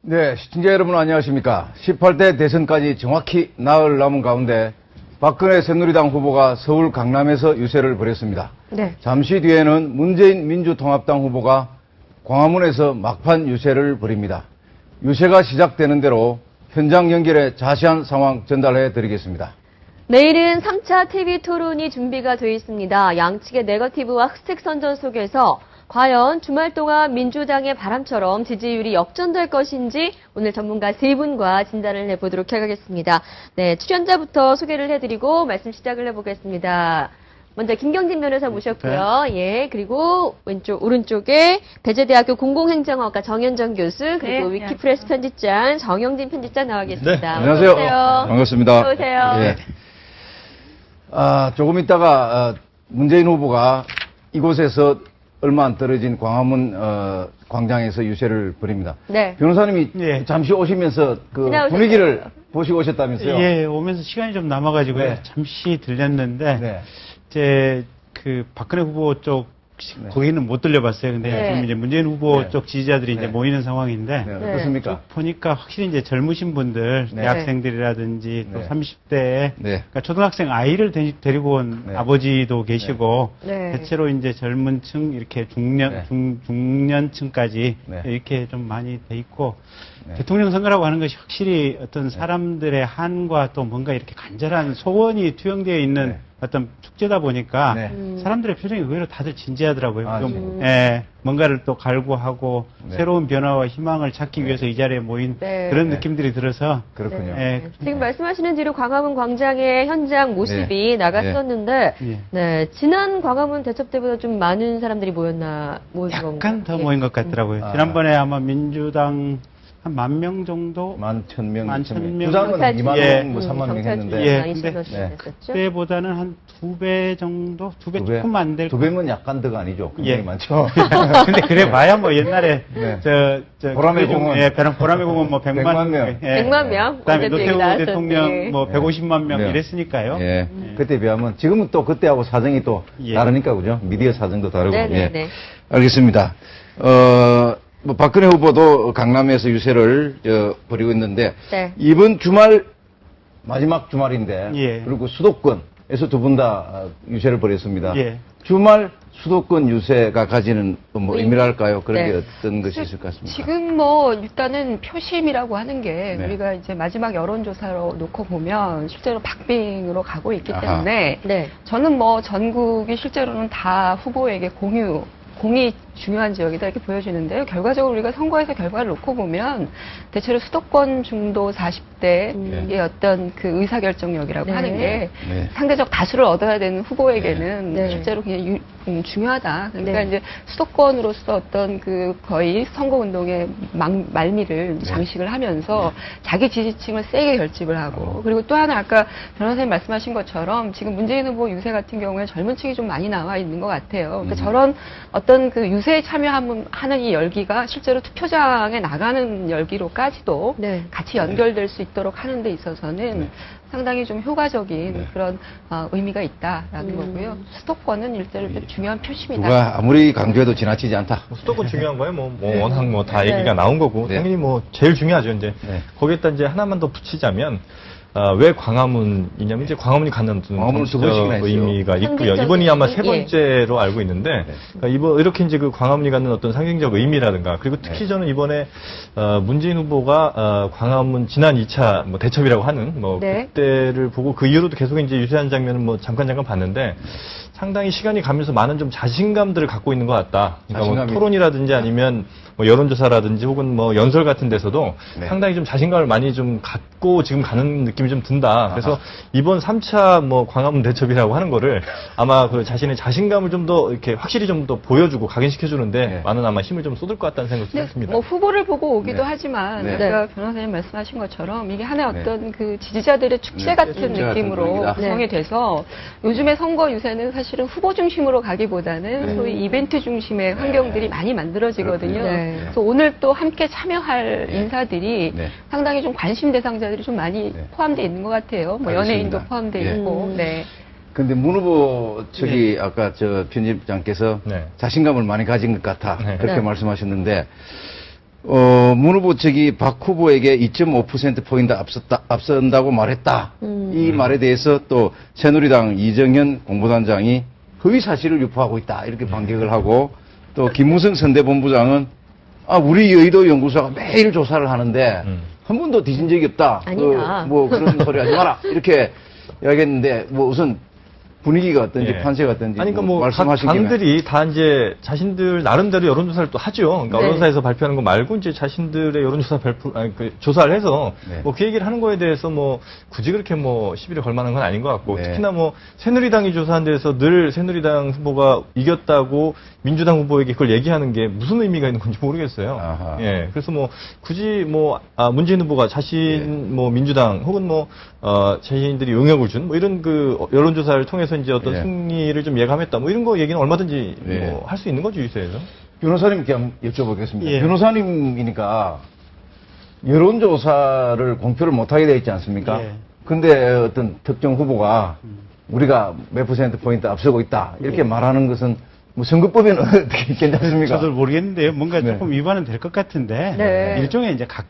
네, 시청자 여러분 안녕하십니까. 18대 대선까지 정확히 나흘 남은 가운데 박근혜 새누리당 후보가 서울 강남에서 유세를 벌였습니다. 네. 잠시 뒤에는 문재인 민주통합당 후보가 광화문에서 막판 유세를 벌입니다. 유세가 시작되는 대로 현장 연결해 자세한 상황 전달해 드리겠습니다. 내일은 3차 TV 토론이 준비가 되어 있습니다. 양측의 네거티브와 흑색 선전 속에서 과연 주말 동안 민주당의 바람처럼 지지율이 역전될 것인지 오늘 전문가 세 분과 진단을 해보도록 하겠습니다. 네, 출연자부터 소개를 해드리고 말씀 시작을 해보겠습니다. 먼저 김경진 변호사 모셨고요. 예, 그리고 오른쪽에 배재대학교 공공행정학과 정현정 교수, 그리고 네, 위키프레스 편집장 정영진 편집장 나와 계십니다. 네, 안녕하세요. 반갑습니다. 어서 오세요. 예. 조금 있다가 문재인 후보가 이곳에서 얼마 안 떨어진 광화문 광장에서 유세를 벌입니다. 네. 변호사님이 예. 잠시 오시면서 그 그냥 분위기를 보시고 오셨다면서요? 예, 오면서 시간이 좀 남아가지고요. 네. 잠시 들렸는데, 네. 이제 그 박근혜 후보 쪽, 네. 거기는 못 들려봤어요. 근데 네. 지금 이제 문재인 후보 네. 쪽 지지자들이 네. 이제 모이는 상황인데, 네, 네. 어떻습니까? 보니까 확실히 이제 젊으신 분들, 네. 대학생들이라든지 또 네. 30대에, 네. 그러니까 초등학생 아이를 데리고 온 네. 아버지도 계시고, 네. 대체로 이제 젊은 층, 이렇게 네. 중년층까지 네. 이렇게 좀 많이 돼 있고, 네. 대통령 선거라고 하는 것이 확실히 어떤 사람들의 한과 또 뭔가 이렇게 간절한 소원이 투영되어 있는 네. 어떤 축제다 보니까 네. 사람들의 표정이 의외로 다들 진지하더라고요. 아, 좀, 예, 뭔가를 또 갈구하고 네. 새로운 변화와 희망을 찾기 위해서 이 자리에 모인 네. 그런 네. 느낌들이 들어서 그렇군요. 예, 지금 말씀하시는 대로 광화문 광장의 현장 모습이 네. 나갔었는데, 예. 네, 지난 광화문 대첩 때보다 좀 많은 사람들이 모인 약간 건가요? 더 예. 모인 것 같더라고요. 아. 지난번에 아마 민주당 한 10,000명 정도? 11,000명. 11,000명. 주장은 경찰 2만 예. 명, 뭐 3만 명 경찰 했는데. 중에 예, 많이 근데- 됐었죠. 그때보다는 한 2배 정도? 2배 두 배? 조금 안 될 두 배면 약간 더가 아니죠. 굉장히 예. 많죠. 근데 그래 봐야 뭐 옛날에 네. 저 보라매 공원. 예, 보라매 공원 뭐 100만, 100만 명. 예. 100만 명? 그다음에 어제도 얘기 노태우 나왔었는데. 대통령 뭐 네. 150만 명 네. 이랬으니까요. 예. 그때 비하면 지금은 또 그때하고 사정이 또 예. 다르니까 그죠? 미디어 사정도 다르고. 네네네. 예. 알겠습니다. 뭐 박근혜 후보도 강남에서 유세를 벌이고 있는데 네. 이번 주말 마지막 주말인데 예. 그리고 수도권에서 두 분 다 유세를 벌였습니다. 예. 주말 수도권 유세가 가지는 뭐 의미랄까요? 그런 네. 게 어떤 것이 있을 것 같습니다. 지금 뭐 일단은 표심이라고 하는 게 네. 우리가 이제 마지막 여론조사로 놓고 보면 실제로 박빙으로 가고 있기 아하. 때문에 네. 저는 뭐 전국이 실제로는 다 후보에게 공이 중요한 지역이다 이렇게 보여지는데요. 결과적으로 우리가 선거에서 결과를 놓고 보면 대체로 수도권 중도 40대의 어떤 그 의사결정력이라고 네. 하는 게 네. 상대적 다수를 얻어야 되는 후보에게는 네. 실제로 그냥 중요하다. 그러니까 네. 이제 수도권으로서 어떤 그 거의 선거운동의 말미를 네. 장식을 하면서 자기 지지층을 세게 결집을 하고 그리고 또 하나 아까 변호사님 말씀하신 것처럼 지금 문재인 후보 유세 같은 경우에 젊은 층이 좀 많이 나와 있는 것 같아요. 그러니까 저런 어떤 그 유세에 참여하는 이 열기가 실제로 투표장에 나가는 열기로까지도 네. 같이 연결될 수 있도록 하는 데 있어서는 네. 상당히 좀 효과적인 네. 그런 의미가 있다라는 거고요. 수도권은 일대로 중요한 표심이다. 누가 아무리 강조해도 지나치지 않다. 수도권 중요한 거예요. 워낙 뭐 다 얘기가 나온 거고 네. 당연히 뭐 제일 중요하죠. 이제 네. 거기에다 이제 하나만 더 붙이자면 왜 광화문이냐면 이제 광화문이 갖는 어떤 광화문을 두 번씩이나 정치적 했어요. 의미가 있고요. 상징적인 이번이 아마 의미? 세 번째로 알고 있는데 그러니까 이번 이렇게 이제 그 광화문이 갖는 어떤 상징적 의미라든가 그리고 특히 네. 저는 이번에 문재인 후보가 광화문 지난 2차 뭐 대첩이라고 하는 뭐 네. 그때를 보고 그 이후로도 계속 이제 유세한 장면은 뭐 잠깐 봤는데 상당히 시간이 가면서 많은 좀 자신감들을 갖고 있는 것 같다. 그러니까 뭐 자신감이- 토론이라든지 아니면 뭐 여론조사라든지 혹은 뭐 연설 같은 데서도 네. 상당히 좀 자신감을 많이 좀 갖고 지금 가는 느낌이 좀 든다. 그래서 이번 3차 뭐 광화문 대첩이라고 하는 거를 아마 그 자신의 자신감을 좀 더 이렇게 확실히 좀 더 보여주고 각인시켜주는데 네. 많은 아마 힘을 좀 쏟을 것 같다는 생각이 근데 듭니다. 뭐 후보를 보고 오기도 네. 하지만 네. 아까 변호사님 말씀하신 것처럼 이게 하나의 네. 어떤 그 지지자들의 축제 네, 같은 축제 같은 느낌으로 분위기다. 구성이 돼서 요즘에 선거 유세는 사실은 후보 중심으로 가기보다는 네. 소위 이벤트 중심의 환경들이 많이 만들어지거든요. 그렇군요. 네. 그래서 오늘 또 함께 참여할 인사들이 네. 상당히 좀 관심 대상자들이 좀 많이 네. 포함되어 있는 것 같아요. 뭐 알겠습니다. 연예인도 포함되어 예. 있고. 네. 근데 문 후보 측이 아까 저 편집장께서 네. 자신감을 많이 가진 것 같아 네. 그렇게 네. 말씀하셨는데 문 후보 측이 박 후보에게 2.5%포인트 앞선다고 말했다. 이 말에 대해서 또 새누리당 이정현 공보단장이 허위 사실을 유포하고 있다. 이렇게 반격을 하고 또 김무성 선대본부장은 우리 여의도 연구소가 매일 조사를 하는데 한 번도 뒤진 적이 없다. 아니다. 뭐 그런 소리 하지 마라. 이렇게 이야기했는데 뭐 우선 분위기가 어떤지 예. 판세가 어떤지 아니, 그러니까 뭐, 각 말씀하신 김에. 당들이 다 이제 자신들 나름대로 여론조사를 또 하죠. 그러니까 네. 언론사에서 발표하는 거 말고 이제 자신들의 여론조사 조사를 해서 네. 뭐 그 얘기를 하는 거에 대해서 뭐 굳이 그렇게 뭐 시비를 걸 만한 건 아닌 것 같고 네. 특히나 뭐 새누리당이 조사한 데에서 늘 새누리당 후보가 이겼다고 민주당 후보에게 그걸 얘기하는 게 무슨 의미가 있는 건지 모르겠어요. 아하. 예. 그래서 뭐 굳이 뭐 문재인 후보가 자신 뭐 민주당 혹은 뭐 자신들이 용역을 준 뭐 이런 그 여론조사를 통해서 이제 어떤 예. 승리를 좀 예감했다 뭐 이런 거 얘기는 얼마든지 예. 뭐 할 수 있는 거죠, 유세에서. 변호사님께 한번 여쭤보겠습니다. 예. 변호사님이니까 여론조사를 공표를 못하게 되어 있지 않습니까? 예. 근데 어떤 특정 후보가 우리가 몇 퍼센트 포인트 앞서고 있다. 이렇게 말하는 것은 뭐 선거법에는 어떻게 괜찮습니까? 저도 모르겠는데요. 뭔가 네. 조금 위반은 될 것 같은데 네. 일종의 이제 각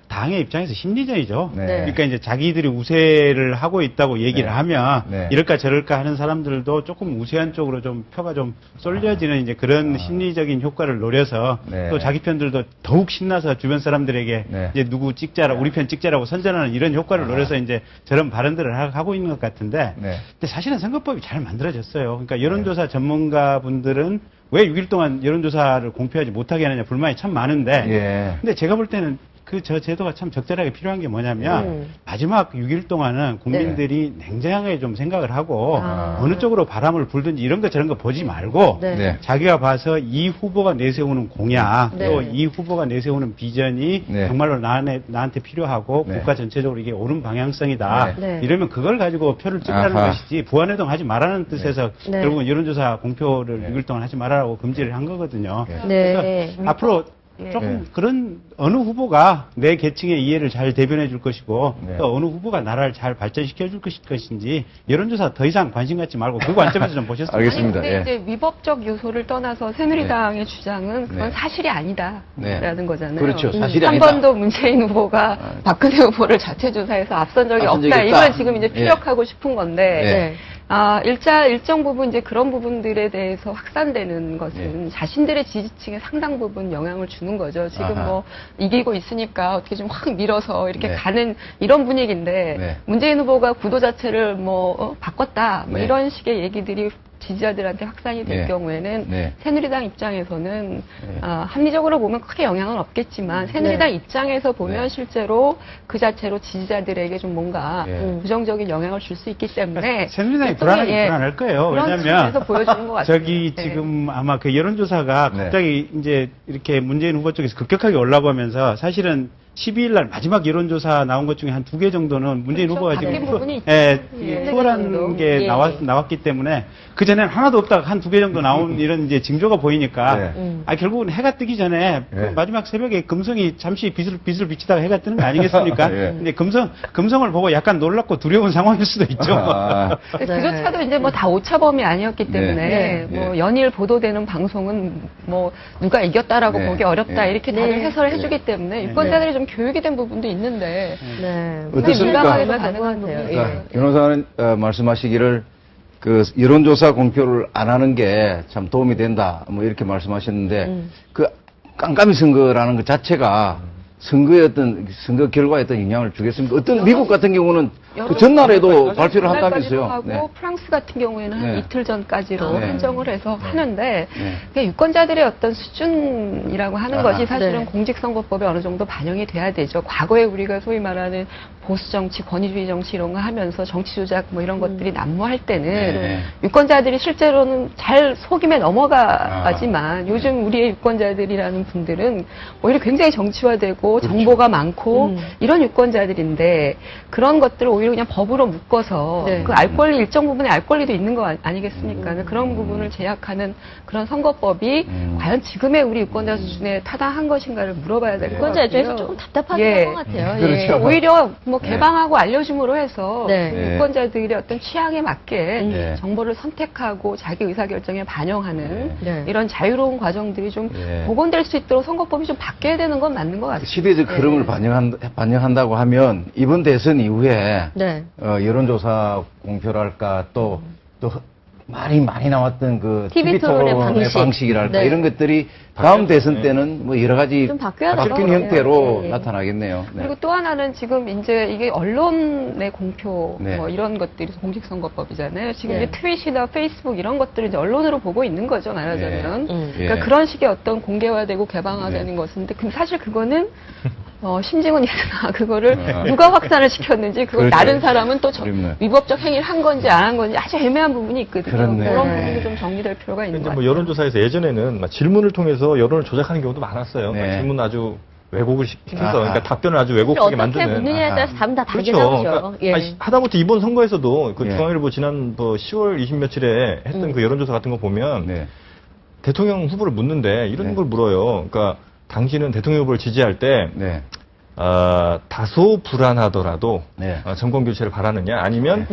당의 입장에서 심리전이죠. 네. 그러니까 이제 자기들이 우세를 하고 있다고 얘기를 네. 하면 네. 이럴까 저럴까 하는 사람들도 조금 우세한 쪽으로 좀 표가 좀 쏠려지는 이제 그런 심리적인 효과를 노려서 네. 또 자기 편들도 더욱 신나서 주변 사람들에게 네. 이제 누구 찍자라 우리 편 찍자라고 선전하는 이런 효과를 노려서 이제 저런 발언들을 하고 있는 것 같은데 네. 근데 사실은 선거법이 잘 만들어졌어요. 그러니까 여론조사 전문가분들은 왜 6일 동안 여론조사를 공표하지 못하게 하느냐 불만이 참 많은데 예. 근데 제가 볼 때는 저 제도가 참 적절하게 필요한 게 뭐냐면 마지막 6일 동안은 국민들이 냉정하게 좀 생각을 하고 어느 쪽으로 바람을 불든지 이런 거 저런 거 보지 말고 네. 네. 자기가 봐서 이 후보가 내세우는 공약 네. 또 이 후보가 내세우는 비전이 네. 정말로 나한테 필요하고 네. 국가 전체적으로 이게 옳은 방향성이다. 네. 이러면 그걸 가지고 표를 찍으라는 아하. 것이지 부안해동 하지 말라는 뜻에서 네. 결국은 여론조사 공표를 네. 6일 동안 하지 말라고 금지를 한 거거든요. 네. 그래서 앞으로 조금 네. 그런 어느 후보가 내 계층의 이해를 잘 대변해 줄 것이고 네. 또 어느 후보가 나라를 잘 발전시켜 줄 것인지 여론조사 더 이상 관심 갖지 말고 그 관점에서 좀 보셨으면 알겠습니다. 근데 예. 이제 위법적 요소를 떠나서 새누리당의 주장은 그건 네. 사실이 아니다라는 네. 거잖아요. 그렇죠. 사실이 한 아니다. 번도 문재인 후보가 박근혜 후보를 자체 조사해서 앞선 적이 앞선 적이 없다. 없다. 이걸 지금 이제 예. 피력하고 싶은 건데 네. 일정 부분 이제 그런 부분들에 대해서 확산되는 것은 자신들의 지지층에 상당 부분 영향을 주는 거죠. 지금 아하. 뭐 이기고 있으니까 어떻게 좀 확 밀어서 이렇게 네. 가는 이런 분위기인데 네. 문재인 후보가 구도 자체를 바꿨다. 뭐 네. 이런 식의 얘기들이 지지자들한테 확산이 될 네. 경우에는 네. 새누리당 입장에서는 네. 합리적으로 보면 크게 영향은 없겠지만 새누리당 네. 입장에서 보면 네. 실제로 그 자체로 지지자들에게 좀 뭔가 네. 부정적인 영향을 줄 수 있기 때문에 새누리당이 일종의, 불안할 거예요. 그런 왜냐하면 측면에서 보여주는 것 같아요. 저기 네. 지금 아마 그 여론조사가 네. 갑자기 이제 이렇게 문재인 후보 쪽에서 급격하게 올라가면서 사실은 12일 날 마지막 여론조사 나온 것 중에 한 2개 정도는 문재인 그렇죠. 후보가 지금 바뀐 부분이 있죠. 예, 투어라는 정도. 게 예. 나왔기 때문에 그전에는 하나도 없다가 한 2개 정도 나온 이런 이제 징조가 보이니까 네. 결국은 해가 뜨기 전에 그 네. 마지막 새벽에 금성이 잠시 빛을 비치다가 해가 뜨는 거 아니겠습니까? 예. 근데 금성을 보고 약간 놀랍고 두려운 상황일 수도 있죠. 아, 근데 네. 그조차도 이제 뭐 다 오차범위 아니었기 때문에 네. 뭐 네. 연일 보도되는 방송은 뭐 누가 이겼다라고 네. 보기 어렵다 네. 이렇게 다들 네. 해설을 해주기 때문에 유권자들이 좀 교육이 된 부분도 있는데 네. 어떻습니까? 민감하게도 정말 가능한 궁금한데요. 부분이 그러니까 예. 변호사는 말씀하시기를 그 여론조사 공표를 안 하는 게 참 도움이 된다. 뭐 이렇게 말씀하셨는데 그 깜깜이 선거라는 것 자체가 선거의 어떤 선거 결과에 어떤 영향을 주겠습니까? 어떤 미국 같은 경우는 그 전날에도 발표를 한다면서요. 하고 네. 프랑스 같은 경우에는 한 네. 이틀 전까지로 네. 한정을 해서 하는데 네. 그러니까 유권자들의 어떤 수준이라고 하는 아하. 것이 사실은 네. 공직선거법에 어느 정도 반영이 돼야 되죠. 과거에 우리가 소위 말하는 보수 정치, 권위주의 정치 이런 거 하면서 정치 조작 뭐 이런 것들이 난무할 때는 네. 유권자들이 실제로는 잘 속임에 넘어가지만 요즘 우리의 유권자들이라는 분들은 오히려 굉장히 정치화되고 정보가 많고 이런 유권자들인데 그런 것들을 오히려 그냥 법으로 묶어서 네. 그 알 권리 일정 부분에 알 권리도 있는 거 아니겠습니까? 그런 부분을 제약하는 그런 선거법이 과연 지금의 우리 유권자 수준에 타당한 것인가를 물어봐야 될 것 같아요. 유권자 입장에서 조금 답답한 예. 것 같아요. 그렇죠. 오히려 뭐 뭐 개방하고 알려줌으로 해서 네. 유권자들의 어떤 취향에 맞게 네. 정보를 선택하고 자기 의사결정에 반영하는 네. 이런 자유로운 과정들이 좀 네. 복원될 수 있도록 선거법이 좀 바뀌어야 되는 건 맞는 것 같아요. 시대적 흐름을 반영한다고 하면 이번 대선 이후에 네. 여론조사 공표랄까 또 많이 나왔던 그 TV 토론의 방식. 방식이랄까 네. 이런 것들이 다음 대선 때는 뭐 여러 가지 좀 바뀌어야 될것 바뀐 같아요. 형태로 네. 나타나겠네요. 네. 그리고 또 하나는 지금 이제 이게 언론의 공표 네. 뭐 이런 것들이 공직선거법이잖아요. 지금 네. 이제 트윗이나 페이스북 이런 것들을 이제 언론으로 보고 있는 거죠, 말하자면. 예. 그러니까 그런 식의 어떤 공개화되고 개방화되는 네. 것인데, 근데 사실 그거는 심증은 있으나 그거를 아. 누가 확산을 시켰는지 그걸 그렇죠. 다른 사람은 또 그렇네. 위법적 행위를 한 건지 안 한 건지 아주 애매한 부분이 있거든요. 그렇네. 그런 네. 부분이 좀 정리될 필요가 있는 이제 것 뭐 같아요. 여론조사에서 예전에는 막 질문을 통해서 여론을 조작하는 경우도 많았어요. 네. 그러니까 질문 아주 왜곡을 시켜서, 아하. 그러니까 답변을 아주 사실 왜곡하게 어떻게 만드는. 묻느냐에 따라서 답은 다 다르게 나오죠. 그러니까 예. 아니, 하다못해 이번 선거에서도 그 예. 중앙일보 지난 뭐 10월 20 며칠에 했던 그 여론조사 같은 거 보면 네. 대통령 후보를 묻는데 이런 네. 걸 물어요. 그러니까 당신은 대통령 후보를 지지할 때 네. 다소 불안하더라도 네. 정권 교체를 바라느냐, 아니면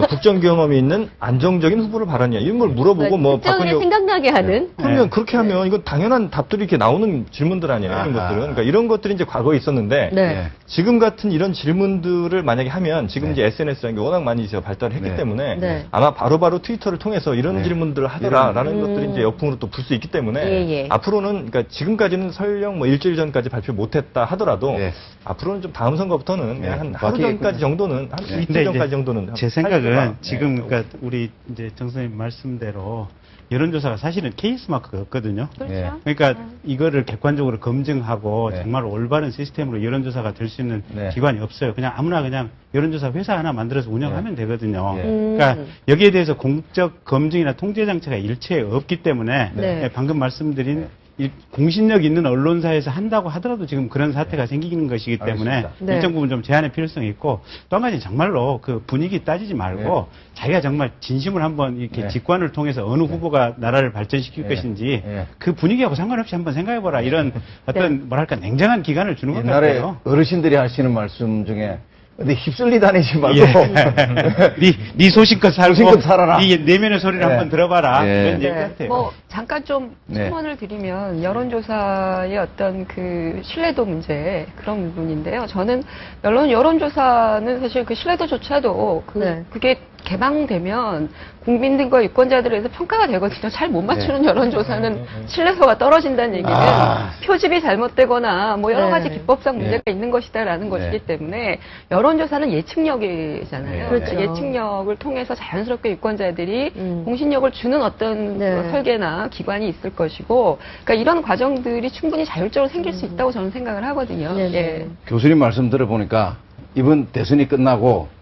국정 경험이 있는 안정적인 후보를 바라느냐, 이런 걸 물어보고 뭐 특정인이 박근혜 생각나게 하는. 그러면 그렇게 하면 이건 당연한 답들이 이렇게 나오는 질문들 아니에요, 이런 아하. 것들은. 그러니까 이런 것들이 이제 과거에 있었는데 네. 지금 같은 이런 질문들을 만약에 하면 지금 네. 이제 SNS라는 게 워낙 많이 이제 발달을 했기 네. 때문에 네. 아마 바로바로 트위터를 통해서 이런 네. 질문들을 하더라라는 이런- 것들이 이제 역풍으로 또 불 수 있기 때문에 예. 앞으로는, 그러니까 지금까지는 설령 뭐 일주일 전까지 발표 못했다 하더라도 네. 앞으로는 좀 다음 선거부터는 네. 한 하루 바뀌겠군요. 전까지 정도는, 한 네. 이틀 전까지 정도는 제 할 생각은 필요가, 지금 네. 그러니까 우리 이제 정 선생님 말씀대로 여론조사가 사실은 케이스 마크가 없거든요. 그렇죠. 네. 그러니까 이거를 객관적으로 검증하고 네. 정말 올바른 시스템으로 여론조사가 될 수 있는 네. 기관이 없어요. 그냥 아무나 그냥 여론조사 회사 하나 만들어서 운영하면 되거든요. 네. 그러니까 여기에 대해서 공적 검증이나 통제 장치가 일체에 없기 때문에 네. 방금 말씀드린 네. 이 공신력 있는 언론사에서 한다고 하더라도 지금 그런 사태가 생기는 것이기 때문에 알겠습니다. 네. 일정 부분 좀 제한의 필요성이 있고, 또 한 가지 정말로 그 분위기 따지지 말고 자기가 정말 진심을 한번 이렇게 네. 직관을 통해서 어느 후보가 나라를 발전시킬 네. 것인지 네. 그 분위기하고 상관없이 한번 생각해보라, 이런 어떤 뭐랄까 냉정한 기간을 주는 것 옛날에 같아요. 어르신들이 하시는 말씀 중에 근데 휩쓸리 다니지 말고 네 소신껏 살고 소신껏 살아라. 네 내면의 소리를 네. 한번 들어봐라, 네. 이런 얘기 같아요. 뭐 잠깐 좀 네. 첨언을 드리면 여론조사의 어떤 그 신뢰도 문제, 그런 부분인데요. 저는 여론조사는 사실 그 신뢰도조차도 네. 그게 개방되면 국민들과 유권자들에서 평가가 되거든요. 잘 못 맞추는 여론조사는 신뢰도가 떨어진다는 얘기는 표집이 잘못되거나 뭐 여러 네. 가지 기법상 문제가 네. 있는 것이다라는 네. 것이기 때문에 여론조사는 예측력이잖아요. 네. 그렇죠. 예측력을 통해서 자연스럽게 유권자들이 음. 공신력을 주는 어떤 네. 그 설계나 기관이 있을 것이고, 그러니까 이런 과정들이 충분히 자율적으로 생길 수 있다고 저는 생각을 하거든요. 네, 네. 예. 교수님 말씀 들어보니까 이번 대선이 끝나고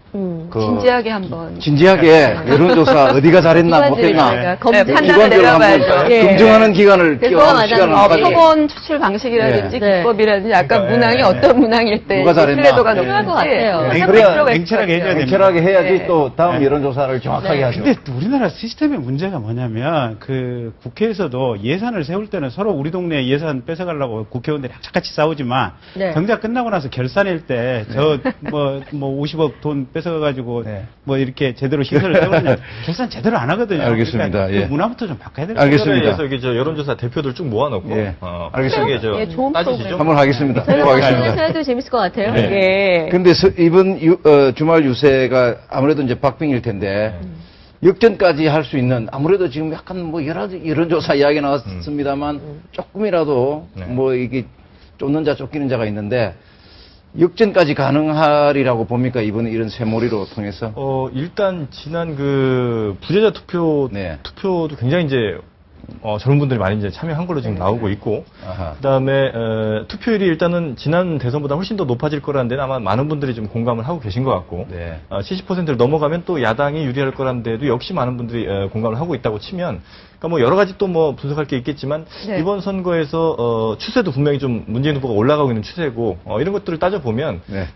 그 진지하게 한번 진지하게 여론조사 어디가 잘했나 못했나 기관들이 검증 네, 판단을 기관별로 한번 내려봐야죠. 예. 검증하는 기간을 그거 끼워놓은 맞아요. 시간을 네. 가지고 표본 추출 방식이라든지 네. 기법이라든지 약간 그러니까, 문항이 예. 어떤 문항일 때 누가 잘했나. 신뢰도가 네. 필요할 것 높은지 같아요. 살펴볼 그래야 필요가 있을 냉철하게 것 해줘야 같아요. 됩니다. 냉철하게 해야지 네. 또 다음 네. 여론조사를 정확하게 네. 하죠. 근데 우리나라 시스템의 문제가 뭐냐면 그 국회에서도 예산을 세울 때는 서로 우리 동네 예산 뺏어가려고 국회의원들이 착같이 싸우지만 네. 정작 끝나고 나서 결산일 때 저 뭐 50억 돈 뺏어가가지고 네. 뭐 이렇게 제대로 시설을 세우느냐 결산 제대로 안 하거든요. 알겠습니다. 그러니까 예. 그 문화부터 좀 바꿔야 돼요. 알겠습니다. 그래서 이게 저 여론조사 대표들 쭉 모아놓고 예. 알겠습니다. 예, 좋은 따지시죠. 프로그램. 한번 하겠습니다. 저는 또 하겠습니다. 방송에서 해도 재밌을 것 같아요. 네. 예. 근데 이번 주말 유세가 아무래도 이제 박빙일 텐데 역전까지 할 수 있는 아무래도 지금 약간 뭐 여론조사 이야기 나왔습니다만 조금이라도 네. 뭐 이게 쫓는 자 쫓기는 자가 있는데 역전까지 가능하리라고 봅니까 이번에 이런 새몰이로 통해서? 일단 지난 그 부재자 네. 투표도 굉장히 이제 젊은 분들이 많이 이제 참여한 걸로 지금 나오고 있고, 아하. 그다음에 투표율이 일단은 지난 대선보다 훨씬 더 높아질 거라는 데는 아마 많은 분들이 좀 공감을 하고 계신 것 같고, 네. 70%를 넘어가면 또 야당이 유리할 거라는 데도 역시 많은 분들이 공감을 하고 있다고 치면, 그러니까 뭐 여러 가지 또 뭐 분석할 게 있겠지만 네. 이번 선거에서 추세도 분명히 좀 문재인 후보가 올라가고 있는 추세고, 이런 것들을 따져 보면 네.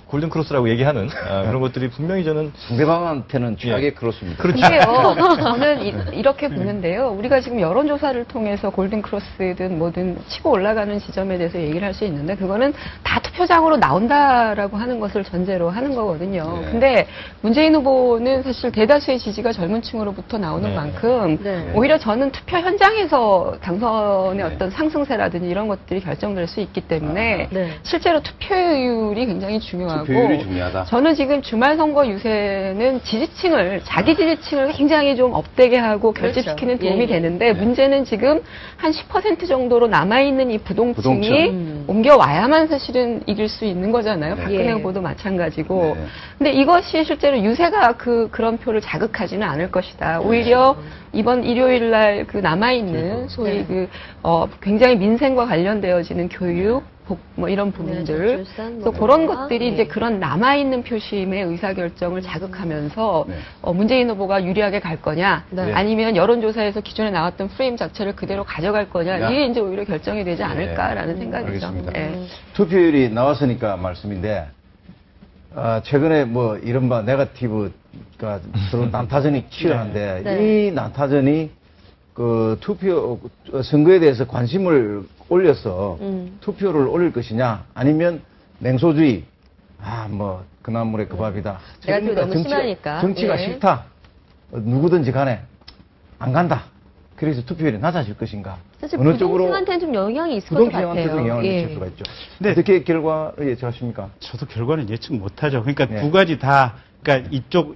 골든 크로스라고 얘기하는 그런 것들이 분명히 저는 상대방한테는 최악의 예. 크로스입니다. 그렇죠. 근데요, 저는 이렇게 보는데요. 우리가 지금 여론조사를 통해서 골든크로스든 뭐든 치고 올라가는 지점에 대해서 얘기를 할 수 있는데 그거는 다 투표장으로 나온다라고 하는 것을 전제로 하는 거거든요. 네. 근데 문재인 후보는 사실 대다수의 지지가 젊은 층으로부터 나오는 네. 만큼 네. 오히려 저는 투표 현장에서 당선의 네. 어떤 상승세라든지 이런 것들이 결정될 수 있기 때문에 네. 실제로 투표율이 굉장히 중요하고 투표율이 중요하다. 저는 지금 주말 선거 유세는 지지층을 자기 지지층을 굉장히 좀 업되게 하고 결집시키는 그렇죠. 도움이 예, 예. 되는데 문제는 지금 한 10% 정도로 남아있는 이 부동층이 부동층. 옮겨와야만 사실은 이길 수 있는 거잖아요. 네. 박근혜 예. 후보도 마찬가지고. 네. 근데 이것이 실제로 유세가 그런 표를 자극하지는 않을 것이다. 오히려 이번 일요일 날 그 남아있는 소위 네. 굉장히 민생과 관련되어지는 교육, 뭐 이런 부분들. 저출산, 그래서 뭐 그런 이런 거. 것들이 네. 이제 그런 남아있는 표심의 의사결정을 자극하면서 네. 문재인 후보가 유리하게 갈 거냐, 네. 아니면 여론조사에서 기존에 나왔던 프레임 자체를 그대로 가져갈 거냐, 야. 이게 이제 오히려 결정이 되지 않을까라는 생각이죠. 알겠습니다. 예. 투표율이 나왔으니까 말씀인데 최근에 뭐 이른바 네거티브가 서로 난타전이 치열한데 네. 이 난타전이 그 투표 선거에 대해서 관심을 올려서 투표를 올릴 것이냐 아니면 냉소주의 뭐 그나물에 그 밥이다. 네거티브 그러니까 너무 심하니까. 정치가 예. 싫다. 누구든지 간에 안 간다. 그래서 투표율이 낮아질 것인가? 사실 어느 쪽으로 부동층한테는 좀 영향이 있을 것 같아요. 부동층한테도 영향을 예. 미칠 수가 있죠. 네. 어떻게 결과를 예측하십니까? 저도 결과는 예측 못하죠. 그러니까 네. 두 가지 다, 그러니까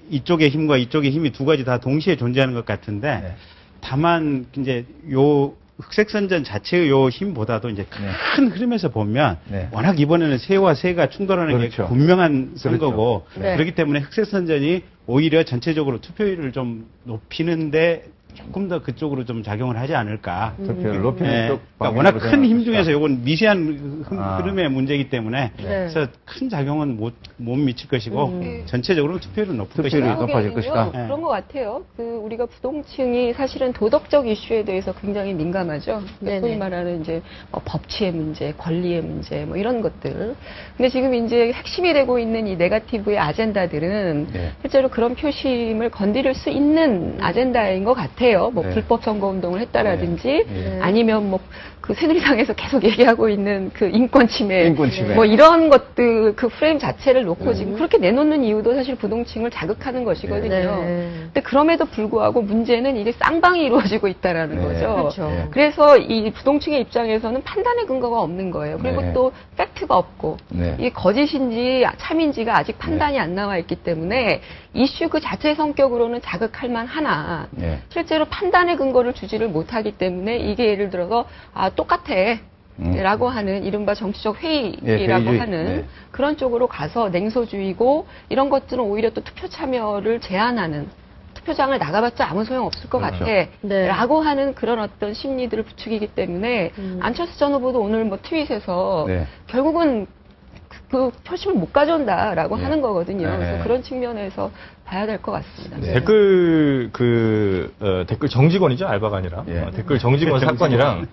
이쪽의 힘과 이쪽의 힘이 두 가지 다 동시에 존재하는 것 같은데, 네. 다만 이제 요 흑색선전 자체의 요 힘보다도 이제 큰 흐름에서 보면 네. 워낙 이번에는 세와 세가 충돌하는 그렇죠. 게 분명한 선거고 네. 그렇기 때문에 흑색선전이 오히려 전체적으로 투표율을 좀 높이는데 조금 더 그쪽으로 좀 작용을 하지 않을까. 투표를 높이는 네. 쪽 그러니까 워낙 방향으로 큰 힘 생각합시다. 중에서 이건 미세한 아. 흐름의 문제이기 때문에 그래서 큰 작용은 못 미칠 것이고 전체적으로 투표율은 높을 투표율이 것이다. 높아질 것이다. 네. 그런 것 같아요. 우리가 부동층이 사실은 도덕적 이슈에 대해서 굉장히 민감하죠. 네네. 소위 말하는 이제 법치의 문제, 권리의 문제, 뭐 이런 것들. 근데 지금 이제 핵심이 되고 있는 이 네거티브의 아젠다들은 네. 실제로 그런 표심을 건드릴 수 있는 아젠다인 것 같아요. 뭐 네. 불법 선거 운동을 했다라든지 네. 아니면 뭐 그 새누리당에서 계속 얘기하고 있는 그 인권 침해, 인권 침해. 뭐 이런 것들 그 프레임 자체를 놓고 지금 그렇게 내놓는 이유도 사실 부동층을 자극하는 것이거든요. 네. 근데 그럼에도 불구하고 문제는 이게 쌍방이 이루어지고 있다라는 네. 거죠. 그렇죠. 네. 그래서 이 부동층의 입장에서는 판단의 근거가 없는 거예요. 그리고 네. 또 팩트가 없고 네. 이게 거짓인지 참인지가 아직 판단이 안 나와 있기 때문에 이슈 그 자체 성격으로는 자극할 만하나 네. 실제로 판단의 근거를 주지를 못하기 때문에 이게 예를 들어서 똑같아. 라고 하는 이른바 정치적 회의라고 예, 회의주의. 하는 네. 그런 쪽으로 가서 냉소주의고 이런 것들은 오히려 또 투표 참여를 제한하는 투표장을 나가봤자 아무 소용 없을 것 그렇죠. 같아. 네. 라고 하는 그런 어떤 심리들을 부추기기 때문에 안철수 전 후보도 오늘 뭐 트윗에서 네. 결국은 그 표심을 못 가져온다라고 네. 하는 거거든요. 네. 그래서 그런 측면에서 봐야 될 것 같습니다. 네. 댓글 정직원이죠, 알바가 아니라. 예. 댓글 정직원 사건이랑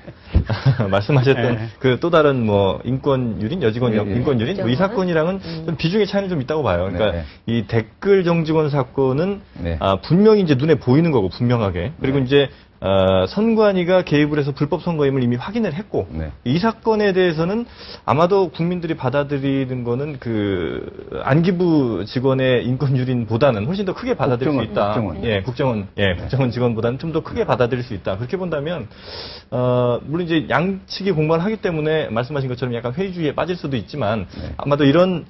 말씀하셨던 네. 그 또 다른 뭐 인권유린, 여직원 예, 예. 인권유린 뭐 이 사건이랑은 좀 비중의 차이는 좀 있다고 봐요. 그러니까 네. 이 댓글 정직원 사건은 네. 분명히 이제 눈에 보이는 거고 분명하게. 그리고 네. 이제 선관위가 개입을 해서 불법 선거임을 이미 확인을 했고 네. 이 사건에 대해서는 아마도 국민들이 받아들이는 거는 그 안기부 직원의 인권유린보다는 훨씬 더 크게 받아들일 수 있다. 국정원 직원보다는 좀 더 크게 받아들일 수 있다. 그렇게 본다면 물론 이제 양측이 공방을 하기 때문에 말씀하신 것처럼 약간 회의주의에 빠질 수도 있지만 네. 아마도 이런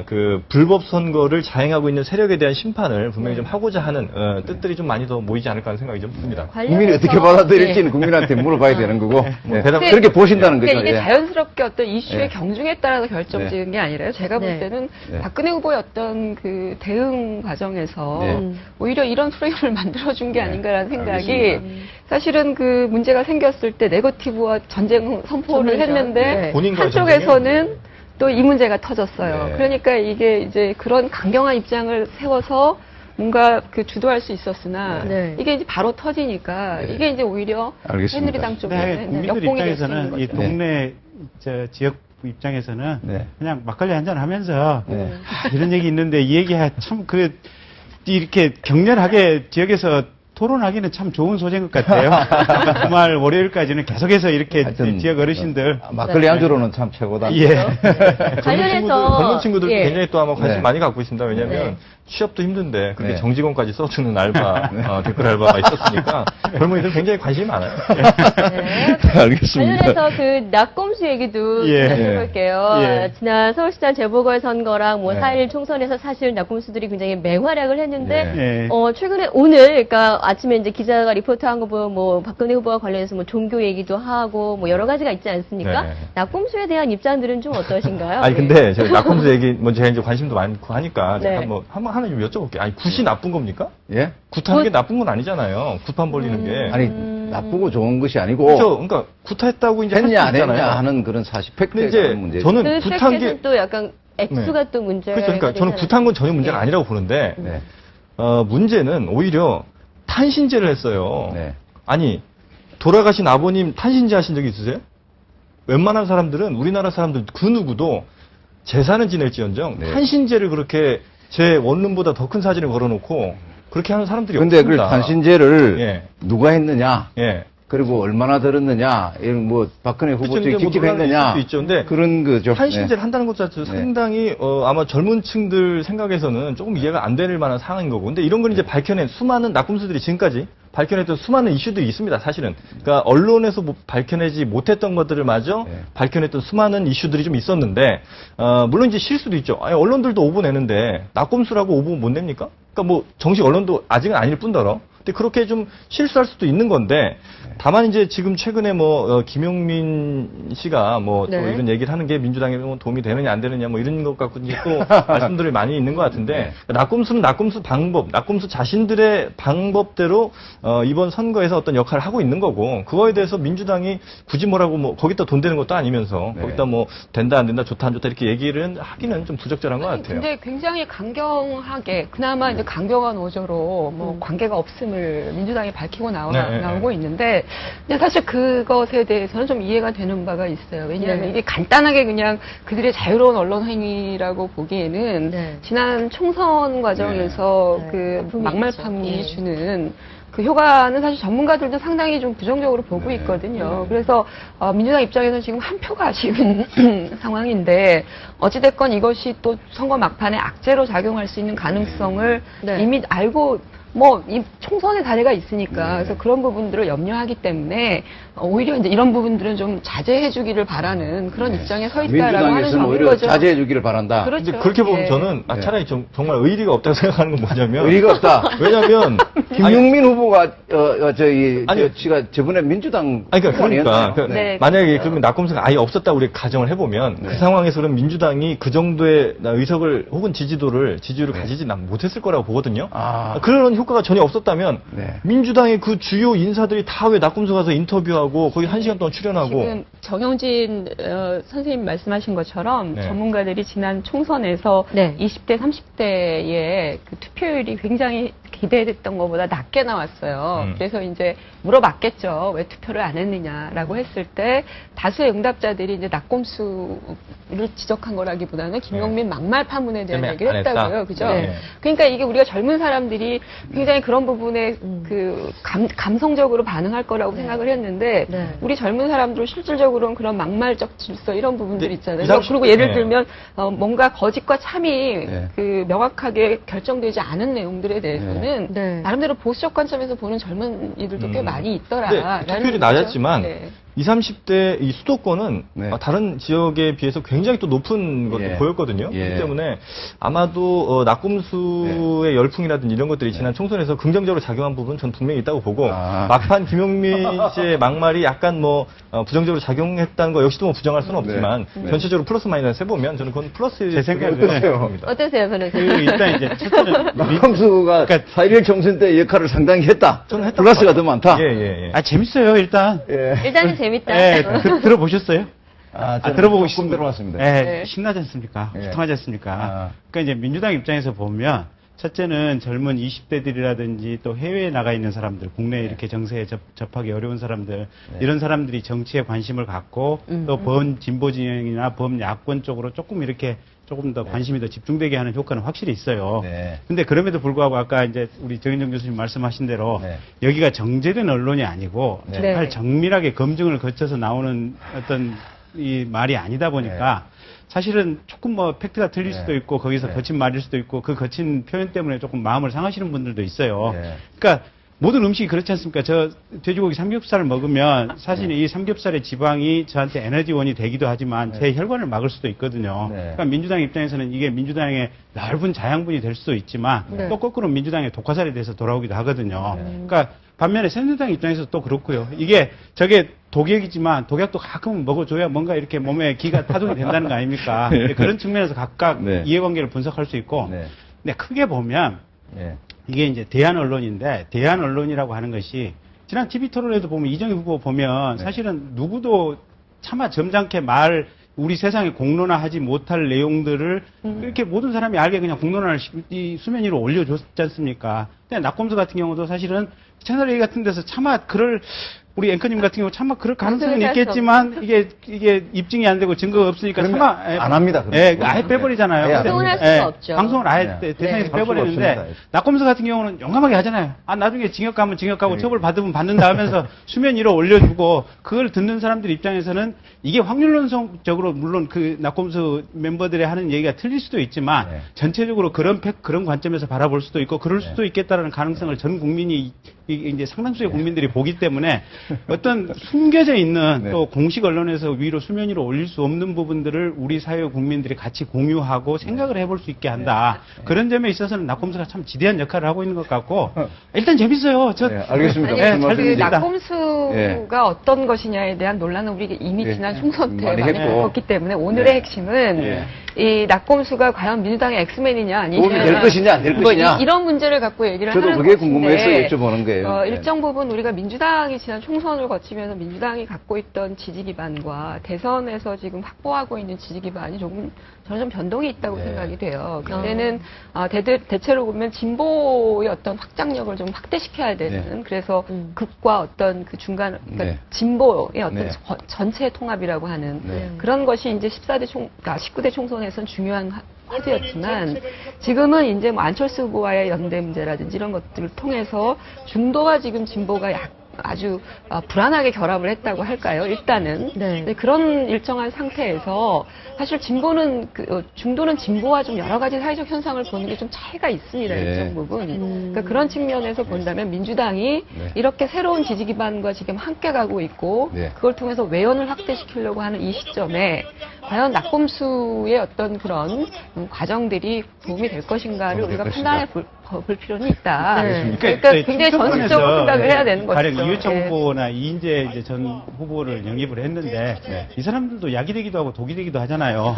그 불법 선거를 자행하고 있는 세력에 대한 심판을 분명히 좀 하고자 하는 뜻들이 좀 많이 더 모이지 않을까 하는 생각이 좀 듭니다. 국민이 어떻게 받아들일지는 국민한테 물어봐야 되는 거고 네. 대답- 그렇게 보신다는 거죠. 그러니까 이게 예. 자연스럽게 어떤 이슈의 네. 경중에 따라서 결정지은 게 아니라요. 제가 볼 네. 때는 네. 박근혜 후보의 어떤 그 대응 과정에서 네. 오히려 이런 프레임을 만들어준 게 네. 아닌가라는 생각이 알겠습니다. 사실은 그 문제가 생겼을 때 네거티브와 전쟁 선포를 전면전. 했는데 네. 본인과의 한쪽에서는 또 이 문제가 터졌어요. 네. 그러니까 이게 이제 그런 강경한 입장을 세워서 뭔가 그 주도할 수 있었으나 네. 이게 이제 바로 터지니까 네. 이게 이제 오히려 알겠습니다. 새누리당 쪽에 네, 국민들 역공이 될 수 있는 입장에서는 이 거죠. 동네 지역 입장에서는 네. 그냥 막걸리 한잔 하면서 네. 이런 얘기 있는데 이 얘기가 참 이렇게 격렬하게 지역에서 토론하기는 참 좋은 소재인 것 같아요. 주말 월요일까지는 계속해서 이렇게 하여튼 지역 어르신들 막걸리 안주로는 참 최고다. 예. 관련해서 젊은 친구들도 예. 굉장히 또 아마 관심 네. 많이 갖고 있습니다. 왜냐하면 네. 취업도 힘든데 그렇게 네. 정직원까지 써주는 알바, 댓글 알바가 있었으니까 젊은이들 굉장히 관심이 많아요. 네. 알겠습니다. 관련해서 그 낙곰수 얘기도 예. 좀 해볼게요. 예. 지난 서울시장 재보궐선거랑 뭐 네. 4.1 총선에서 사실 낙곰수들이 굉장히 맹활약을 했는데 예. 최근에 오늘 그러니까 아침에 이제 기자가 리포트한 거 보면 뭐 박근혜 후보와 관련해서 뭐 종교 얘기도 하고 뭐 여러 가지가 있지 않습니까? 네. 낙곰수에 대한 입장들은 좀 어떠신가요? 아니 예. 근데 저희 낙곰수 얘기 뭐 제가 이제 관심도 많고 하니까 네. 잠깐 뭐 하나 좀 여쭤볼게요. 아니 굿이 나쁜 겁니까? 예? 굿하는 게 나쁜 건 아니잖아요. 굿판 벌리는 게. 아니 나쁘고 좋은 것이 아니고 그렇죠. 그러니까 굿했다고 이제 할 했냐 수 안 했냐 있잖아요. 하는 그런 사실 근데 팩트가 이제 문제죠. 저는 그 굿한 팩트는 게 또 약간 액수가 또 문제가 그렇죠. 그러니까 저는 되잖아요. 굿한 건 전혀 문제가 아니라고 보는데 네. 문제는 오히려 탄신제를 했어요. 네. 아니 돌아가신 아버님 탄신제 하신 적이 있으세요? 웬만한 사람들은 우리나라 사람들 그 누구도 제사는 지낼지언정 네. 탄신제를 그렇게 제 원룸보다 더 큰 사진을 걸어놓고 그렇게 하는 사람들이 근데 그 없습니다. 단신제를 예. 누가 했느냐? 예. 그리고 얼마나 들었느냐? 이런 뭐 박근혜 후보 쪽이 그렇죠. 직접 뭐 논란이 했느냐? 있을 수도 있죠. 근데 그런 거죠. 탄신제를 한다는 것 자체도 네. 상당히 아마 젊은 층들 생각에서는 조금 이해가 안 될 만한 상황인 거고. 근데 이런 걸 이제 밝혀낸 수많은 낙곰수들이 지금까지 밝혀냈던 수많은 이슈들이 있습니다. 사실은. 그러니까 언론에서 뭐 밝혀내지 못했던 것들을 마저 네. 밝혀냈던 수많은 이슈들이 좀 있었는데 물론 이제 실수도 있죠. 아니, 언론들도 오보 내는데 낙곰수라고 오보 못 냅니까? 그러니까 뭐 정식 언론도 아직은 아닐 뿐더러. 근데 그렇게 좀 실수할 수도 있는 건데 다만 이제 지금 최근에 뭐 김용민 씨가 뭐 또 네. 이런 얘기를 하는 게 민주당에 뭐 도움이 되느냐 안 되느냐 뭐 이런 것 갖고 이제 또 말씀들이 많이 있는 것 같은데 낙곰수는 낙곰수 방법, 낙곰수 자신들의 방법대로 이번 선거에서 어떤 역할을 하고 있는 거고 그거에 대해서 민주당이 굳이 뭐라고 뭐 거기다 돈 되는 것도 아니면서 네. 거기다 뭐 된다 안 된다 좋다 안 좋다 이렇게 얘기를 하기는 좀 부적절한 것 아니, 같아요. 근데 굉장히 강경하게 그나마 이제 강경한 어조로 뭐 관계가 없음을 민주당이 밝히고 나오고 있는데 근데 사실 그것에 대해서는 좀 이해가 되는 바가 있어요. 왜냐하면 네. 이게 간단하게 그냥 그들의 자유로운 언론 행위라고 보기에는 네. 지난 총선 과정에서 네. 그 파문이 막말 있죠. 파문이 예. 주는 그 효과는 사실 전문가들도 상당히 좀 부정적으로 보고 있거든요. 그래서 민주당 입장에서는 지금 한 표가 아쉬운 상황인데 어찌됐건 이것이 또 선거 막판에 악재로 작용할 수 있는 가능성을 네. 이미 알고 뭐, 이 총선의 사례가 있으니까. 그래서 그런 부분들을 염려하기 때문에, 오히려 이제 이런 부분들은 좀 자제해주기를 바라는 그런 입장에 서 있다라고 하는 민주당에서는 점인 오히려 거죠. 자제해 주기를 바란다. 그렇죠. 근데 그렇게 보면 예. 저는 네. 차라리 정말 의리가 없다고 생각하는 건 뭐냐면 의리가 없다. 왜냐면 김용민 후보가 저희 아니, 씨가 저번에 민주당 아니, 그러니까, 후보아니었나요? 그러니까 네. 만약에 그러면 낙곰수가 아예 없었다고 우리가 가정을 해보면 그 상황에서 그럼 민주당이 그 정도의 의석을 혹은 지지율을 가지지 못했을 거라고 보거든요. 아. 그런 효과가 전혀 없었다면 네. 민주당의 그 주요 인사들이 다 왜 낙곰수 가서 인터뷰하고 거기 1시간 동안 출연하고 지금 정영진 선생님 말씀하신 것처럼 네. 전문가들이 지난 총선에서 네. 20대, 30대의 그 투표율이 굉장히 기대됐던 것보다 낮게 나왔어요. 그래서 이제 물어봤겠죠. 왜 투표를 안 했느냐라고 했을 때 다수의 응답자들이 이제 낙곰수를 지적한 거라기보다는 김용민 막말 파문에 대한 때문에 얘기를 안 했다. 했다고요. 그죠? 네. 그러니까 이게 우리가 젊은 사람들이 굉장히 그런 부분에 그 감성적으로 반응할 거라고 생각을 했는데 네. 우리 젊은 사람들은 실질적으로는 그런 막말적 질서 이런 부분들 네, 있잖아요. 20, 그리고 예를 네. 들면 뭔가 거짓과 참이 네. 그 명확하게 결정되지 않은 내용들에 대해서는 네. 나름대로 보수적 관점에서 보는 젊은이들도 꽤 많이 있더라. 근데 투표율이 낮았지만 네. 20, 30대 이 수도권은 네. 다른 지역에 비해서 굉장히 또 높은 것도 예. 보였거든요. 예. 그렇기 때문에 아마도 낙곰수의 열풍이라든지 이런 것들이 지난 총선에서 긍정적으로 작용한 부분은 전 분명히 있다고 보고 아. 막판 김용민 씨의 막말이 약간 뭐 부정적으로 작용했다는 거 역시도 뭐 부정할 수는 없지만 전체적으로 플러스 마이너스 해보면 저는 그건 플러스 제 생각은 생각입니다. 어떠세요, 변호사님? 일단 이제 첫째는 박범수가 그러니까- 4.1 총선 때 역할을 상당히 했다. 저는 했다고 플러스가 더 많다. 예. 재밌어요 일단. 예. 일단은 재밌다. 예, 들어보셨어요? 저는 들어보고 조금 들어봤습니다. 예, 네. 신나지 않습니까? 예. 통하지 않습니까? 아. 그러니까 이제 민주당 입장에서 보면 첫째는 젊은 20대들이라든지 또 해외에 나가 있는 사람들, 국내에 이렇게 정세에 접하기 어려운 사람들, 이런 사람들이 정치에 관심을 갖고 또 범진보 진영이나 범야권 쪽으로 조금 더 관심이 더 집중되게 하는 효과는 확실히 있어요. 네. 근데 그럼에도 불구하고 아까 이제 우리 정인정 교수님 말씀하신 대로 네. 여기가 정제된 언론이 아니고 네. 정말 정밀하게 검증을 거쳐서 나오는 어떤 이 말이 아니다 보니까 사실은 조금 뭐 팩트가 틀릴 수도 있고 거기서 거친 말일 수도 있고 그 거친 표현 때문에 조금 마음을 상하시는 분들도 있어요. 네. 그러니까 모든 음식이 그렇지 않습니까? 저 돼지고기 삼겹살을 먹으면 사실 이 삼겹살의 지방이 저한테 에너지원이 되기도 하지만 제 혈관을 막을 수도 있거든요. 네. 그러니까 민주당 입장에서는 이게 민주당의 넓은 자양분이 될 수도 있지만 또 거꾸로 민주당의 독화살이 돼서 돌아오기도 하거든요. 그러니까 반면에 새누리당 입장에서 또 그렇고요. 저게 독약이지만 독약도 가끔은 먹어줘야 뭔가 이렇게 몸에 기가 타동이 된다는 거 아닙니까? 그런 측면에서 각각 네. 이해관계를 분석할 수 있고 네. 근데 크게 보면 네. 이게 이제 대한 언론인데 대한 언론이라고 하는 것이 지난 TV 토론에도 보면 이정희 후보 보면 사실은 누구도 차마 점잖게 우리 세상에 공론화하지 못할 내용들을 이렇게 모든 사람이 알게 그냥 공론화를 이 수면 위로 올려줬지 않습니까? 근데 낙검수 같은 경우도 사실은 채널A 같은 데서 차마 우리 앵커님 같은 경우 차마 그럴 가능성은 있겠지만 이게 입증이 안 되고 증거가 없으니까 차마 안 합니다. 아예 빼버리잖아요. 예, 방송을 할 수가 없죠. 방송을 아예 네. 대상에서 할 수가 빼버리는데 없습니다. 낙검수 같은 경우는 용감하게 하잖아요. 나중에 징역 가면 징역 가고 처벌 받으면 받는다 하면서 수면 위로 올려주고 그걸 듣는 사람들 입장에서는 이게 확률론적으로 물론 그 낙검수 멤버들이 하는 얘기가 틀릴 수도 있지만 전체적으로 그런 관점에서 바라볼 수도 있고 그럴 수도 있겠다라는 가능성을 전 국민이 이제 상당수의 국민들이 보기 때문에 어떤 숨겨져 있는 또 공식 언론에서 위로 수면 위로 올릴 수 없는 부분들을 우리 사회 국민들이 같이 공유하고 생각을 해볼 수 있게 한다. 그런 점에 있어서는 낙검수가 참 지대한 역할을 하고 있는 것 같고 일단 재밌어요. 알겠습니다. 아니, 무슨 그 말씀인지. 낙검수가 어떤 것이냐에 대한 논란은 우리가 이미 지난 총선 때 많이 많이 했고. 겪었기 때문에 오늘의 핵심은 이 낙검수가 과연 민주당의 엑스맨이냐 아니냐 도움이 될 것이냐 안 될 것이냐. 이런 문제를 갖고 얘기를 저도 하는 그게 것인데 궁금해서 여쭤보는 거예요. 일정 부분 우리가 민주당이 지난 총선을 거치면서 민주당이 갖고 있던 지지 기반과 대선에서 지금 확보하고 있는 지지 기반이 조금 저는 좀 변동이 있다고 생각이 돼요. 그때는 대체로 보면 진보의 어떤 확장력을 좀 확대시켜야 되는 그래서 극과 어떤 그 중간 그러니까 진보의 어떤 전체 통합이라고 하는 그런 것이 이제 19대 총선에선 중요한 화두였지만 지금은 이제 뭐 안철수 후보와의 연대 문제라든지 이런 것들을 통해서 중도와 지금 진보가 아주 불안하게 결합을 했다고 할까요? 일단은 네, 그런 일정한 상태에서 사실 중도는 진보와 좀 여러 가지 사회적 현상을 보는 게 좀 차이가 있습니다. 일정 부분. 그러니까 그런 측면에서 본다면 민주당이 이렇게 새로운 지지 기반과 지금 함께 가고 있고 그걸 통해서 외연을 확대시키려고 하는 이 시점에 과연 낙검수의 어떤 그런 과정들이 도움이 될 것인가를 우리가 판단해 볼 필요는 있다. 그러니까 굉장히 전술적으로 생각을 해야 되는 거죠. 가령 이회창 후보나 이인재 이제 전 후보를 영입을 했는데 이 사람들도 약이 되기도 하고 독이 되기도 하잖아요.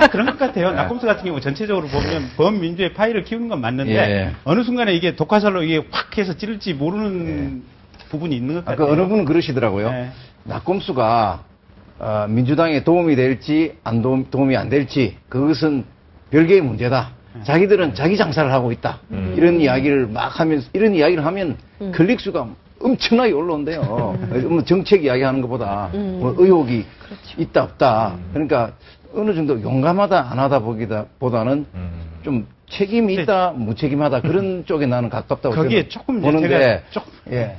그런 것 같아요. 낙검수 같은 경우 전체적으로 보면 범민주의 파이를 키우는 건 맞는데 어느 순간에 이게 독화살로 이게 확 해서 찌를지 모르는 부분이 있는 것 같아요. 어느 분은 그러시더라고요. 낙검수가 민주당에 도움이 될지 도움이 안 될지 그것은 별개의 문제다. 자기들은 자기 장사를 하고 있다. 이런 이야기를 하면 클릭수가 엄청나게 올라온대요. 뭐 정책 이야기하는 것보다 뭐 의혹이 있다 없다. 그러니까 어느 정도 용감하다 안 하다 보다는 좀 책임이 있다 무책임하다 그런 쪽에 나는 가깝다고 거기에 조금 보는데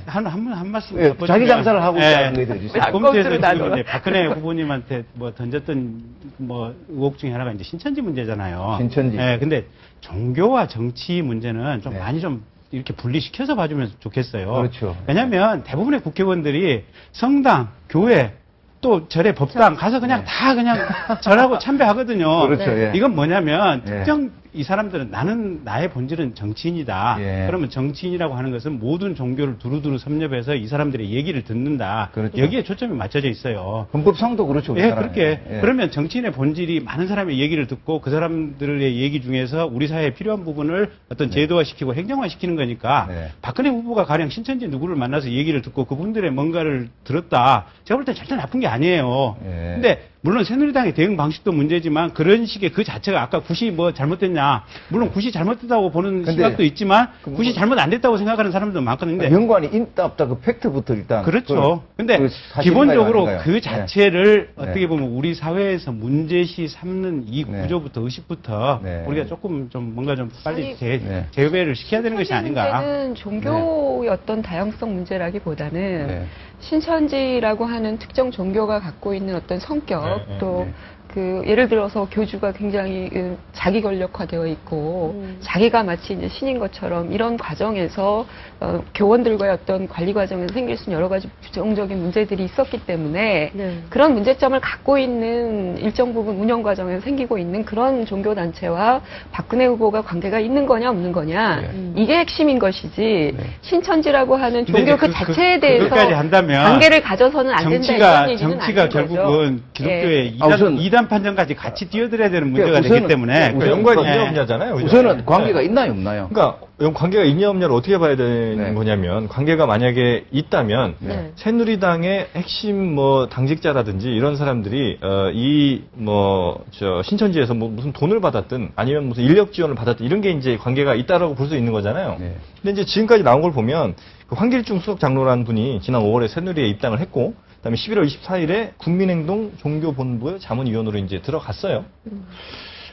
한 말씀 자기 장사를 하고 있다는 거에 대해서 낙검수에서 박근혜 후보님한테 뭐 던졌던 뭐 의혹 중에 하나가 이제 신천지 문제잖아요. 신천지. 근데 종교와 정치 문제는 좀 많이 좀 이렇게 분리시켜서 봐주면 좋겠어요. 그렇죠. 왜냐하면 대부분의 국회의원들이 성당, 교회 또 절에 법당 가서 그냥 다 그냥 절하고 참배하거든요. 그렇죠. 이건 뭐냐면 특정 이 사람들은 나의 본질은 정치인이다. 그러면 정치인이라고 하는 것은 모든 종교를 두루두루 섭렵해서 이 사람들의 얘기를 듣는다. 그렇죠. 여기에 초점이 맞춰져 있어요. 헌법상도 그렇죠. 그렇게. 그러면 정치인의 본질이 많은 사람의 얘기를 듣고 그 사람들의 얘기 중에서 우리 사회에 필요한 부분을 어떤 제도화시키고 행정화시키는 거니까 박근혜 후보가 가령 신천지 누구를 만나서 얘기를 듣고 그분들의 뭔가를 들었다. 제가 볼 때 절대 나쁜 게 아니에요. 근데 물론 새누리당의 대응 방식도 문제지만 그런 식의 그 자체가 아까 굿이 뭐 잘못됐냐. 물론 굿이 잘못됐다고 보는 근데 시각도 있지만 그 굿이 잘못 안 됐다고 생각하는 사람들도 많거든요. 근데 연관이 있다 없다 그 팩트부터 일단. 그렇죠. 근데 그 사실인가요, 기본적으로 아닌가요? 그 자체를 네. 어떻게 보면 우리 사회에서 문제시 삼는 이 네. 구조부터 의식부터 네. 우리가 조금 좀 뭔가 좀 빨리 아니, 네. 재배를 시켜야 되는 것이 아닌가. 문제는 종교의 어떤 다양성 문제라기보다는 네. 신천지라고 하는 특정 종교가 갖고 있는 어떤 성격 네, 또 네. 그 예를 들어서 교주가 굉장히 자기 권력화되어 있고 자기가 마치 이제 신인 것처럼 이런 과정에서 교원들과의 어떤 관리 과정에서 생길 수 있는 여러 가지 부정적인 문제들이 있었기 때문에 네. 그런 문제점을 갖고 있는 일정 부분 운영 과정에서 생기고 있는 그런 종교 단체와 박근혜 후보가 관계가 있는 거냐 없는 거냐 네. 이게 핵심인 것이지 네. 신천지라고 하는 근데 종교 이제 그 자체에 대해서 그것까지 한다면 관계를 가져서는 안 된다 이런 얘기는 정치가 아닌 거죠. 결국은 기독교의 예. 우선- 이단 판정까지 같이 뛰어들어야 되는 문제가 우선은- 되기 때문에 우선- 연관이 예. 있냐 없냐잖아요. 그죠? 우선은 관계가 네. 있나요 없나요? 그러니까 관계가 있냐 없냐를 어떻게 봐야 되는 네. 거냐면 관계가 만약에 있다면 네. 새누리당의 핵심 뭐 당직자라든지 이런 사람들이 이 뭐 저 신천지에서 뭐 무슨 돈을 받았든 아니면 무슨 인력 지원을 받았든 이런 게 이제 관계가 있다라고 볼 수 있는 거잖아요. 네. 근데 이제 지금까지 나온 걸 보면 그 황길중 수석 장로라는 분이 지난 5월에 새누리에 입당을 했고 그다음에 11월 24일에 국민행동 종교본부의 자문위원으로 이제 들어갔어요.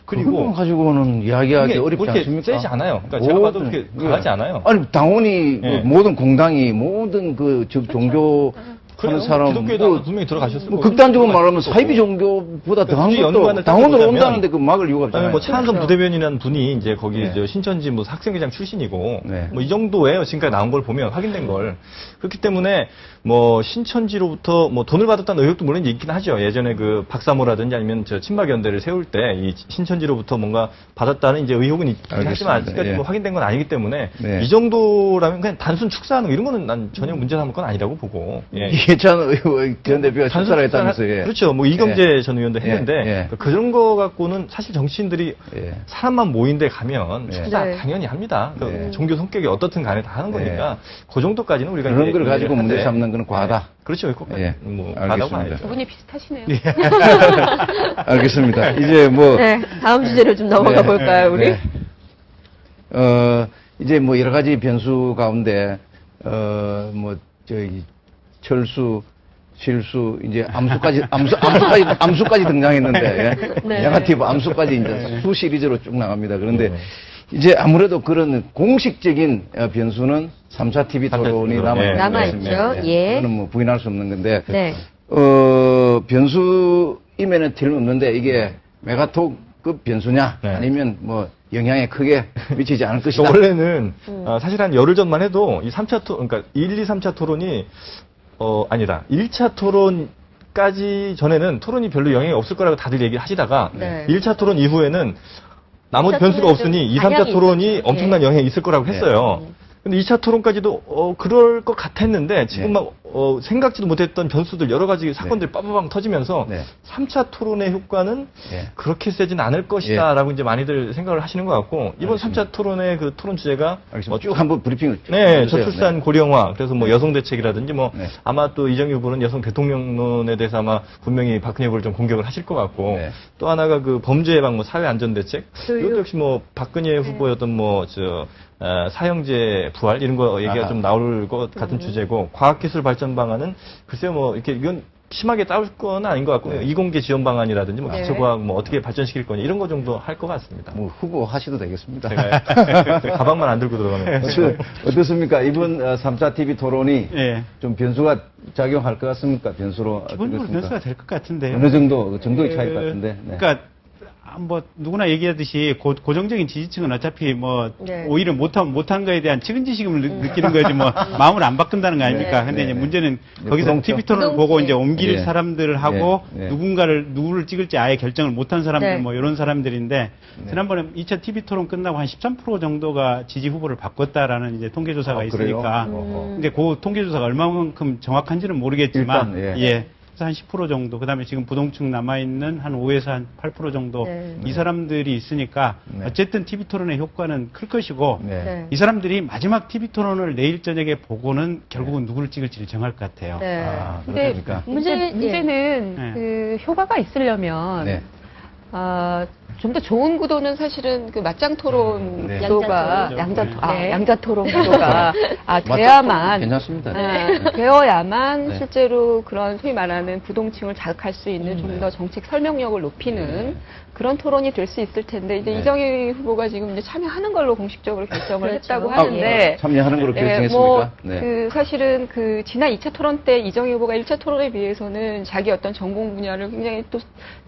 그리고 그리고 가지고는 이야기하기 그게 어렵지 그렇게 않습니까? 세지 않아요. 그러니까 제가 봐도 그렇게 강하지 않아요. 아니 당원이 예. 그 모든 공당이 모든 그 종교 하는 사람 기독교에도 분명히 들어가셨을 뭐 거고. 극단적으로 말하면 사이비 종교보다 더한 굳이 것도 연관을 당원으로 따져보자면 온다는데 그 막을 이유가 그다음에 없잖아요. 뭐 차한섭 부대변이라는 분이 이제 거기 네. 저 신천지 뭐 학생회장 출신이고 네. 뭐 이 정도예요. 지금까지 나온 걸 보면 확인된 걸. 그렇기 때문에 뭐 신천지로부터 뭐 돈을 받았다는 의혹도 물론 있긴 하죠. 예전에 그 박사모라든지 아니면 저 친박연대를 세울 때 이 신천지로부터 뭔가 받았다는 이제 의혹은 있긴 알겠습니다. 하지만 아직까지 예. 뭐 확인된 건 아니기 때문에 네. 이 정도라면 그냥 단순 축사하는 거 이런 거는 난 전혀 문제 삼을 건 아니라고 보고. 예. 이해찬 전 대표가 출사를 했다면서요. 예. 그렇죠. 뭐 이경재 전 의원도 예. 했는데 예. 그런 거 갖고는 사실 정치인들이 예. 사람만 모인 데 가면 예. 축사 네. 당연히 합니다. 그 예. 종교 성격이 어떻든 간에 다 하는 예. 거니까 그 정도까지는 우리가 그런 이제 걸 가지고 이해를 문제 하되. 삼는 건 과하다. 그렇죠. 꼭 예. 뭐 알겠습니다. 과다고 아니죠. 두 분이 비슷하시네요. 알겠습니다. 이제 뭐 네, 다음 주제로 좀 넘어가 네, 볼까요, 우리? 네. 이제 뭐 여러 가지 변수 가운데, 뭐, 철수, 실수, 이제 암수까지 등장했는데, 예? 네. 네거티브 암수까지 이제 수 시리즈로 쭉 나갑니다. 그런데 이제 아무래도 그런 공식적인 변수는 3차 TV 토론이 예. 남아있죠. 예. 그거는 뭐 부인할 수 없는 건데, 네. 변수임에는 틀림없는데 이게 메가톡급 변수냐 네. 아니면 뭐 영향에 크게 미치지 않을 것이다. 원래는 사실 한 열흘 전만 해도 이 3차 토론, 그러니까 1, 2, 3차 토론이 아니다. 1차 토론까지 전에는 토론이 별로 영향이 없을 거라고 다들 얘기를 하시다가 네. 1차 토론 이후에는 나머지 2차 변수가 토론이 없으니 2, 좀 3차 방향이 토론이 있었죠. 엄청난 예. 영향이 있을 거라고 했어요. 근데 2차 토론까지도 그럴 것 같았는데 지금 네. 막 생각지도 못했던 변수들 여러 가지 사건들이 빠바방 터지면서 네. 3차 토론의 효과는 네. 그렇게 세진 않을 것이다라고 이제 많이들 생각을 하시는 것 같고 이번 3차 토론의 그 토론 주제가 알겠습니다. 쭉 한번 브리핑을 쭉 네, 해주세요. 저출산 고령화, 그래서 뭐 여성 대책이라든지 뭐 네. 아마 또 이정희 후보는 여성 대통령론에 대해서 아마 분명히 박근혜 후보를 좀 공격을 하실 것 같고 네. 또 하나가 그 범죄 예방 뭐 사회 안전 대책 교육. 이것도 역시 뭐 박근혜 후보였던 뭐 사형제 부활 이런 거 얘기가 아하. 좀 나올 것 같은 주제고 과학기술 발전 방안은 글쎄요 뭐 이렇게 이건 심하게 싸울 건 아닌 것 같고 네. 이공계 지원 방안이라든지 뭐 네. 기초과학 뭐 어떻게 발전시킬 거냐 이런 거 정도 할 것 같습니다. 뭐 후보 하셔도 되겠습니다. 제가 가방만 안 들고 들어가면 어떻습니까? 이번 3차 TV 토론이 예. 좀 변수가 작용할 것 같습니까? 변수로 기본적으로 어떻겠습니까? 변수가 될 것 같은데요. 어느 정도 정도의 차이일 것 같은데. 네. 그러니까 뭐 누구나 얘기하듯이 고정적인 지지층은 어차피 뭐 네. 오히려 못한 거에 대한 측은지심을 느끼는 거지 뭐 마음을 안 바꾼다는 거 아닙니까? 네. 근데 이제 네. 문제는 네. 거기서 부동층. TV 토론을 부동층. 보고 이제 옮길 예. 사람들하고 예. 예. 누구를 찍을지 아예 결정을 못한 사람들 네. 뭐 이런 사람들인데 네. 지난번에 2차 TV 토론 끝나고 한 13% 정도가 지지 후보를 바꿨다라는 이제 통계조사가 아, 그래요? 있으니까 어허. 근데 그 통계조사가 얼마만큼 정확한지는 모르겠지만 일단, 예. 예. 한 10% 정도, 그다음에 지금 부동층 남아있는 한 5에서 한 8% 정도 네. 이 사람들이 있으니까 네. 어쨌든 TV 토론의 효과는 클 것이고 네. 네. 이 사람들이 마지막 TV 토론을 내일 저녁에 보고는 결국은 누구를 찍을지를 정할 것 같아요. 네. 아, 근데 그렇습니까? 문제는 네. 그 효과가 있으려면 네. 좀 더 좋은 구도는 사실은 그 맞짱 토론 네. 구도가 네. 양자 토론 구도가 돼야만 괜찮습니다. 되어야만 네. 실제로 그런 소위 말하는 부동층을 자극할 수 있는 좀 더 정책 설명력을 높이는 그런 토론이 될 수 있을 텐데 이제 네. 이정희 후보가 지금 이제 참여하는 걸로 공식적으로 결정을 그렇죠. 했다고 아, 하는데 참여하는 걸로 네, 결정했습니까? 네. 그 사실은 그 지난 2차 토론 때 이정희 후보가 1차 토론에 비해서는 자기 어떤 전공 분야를 굉장히 또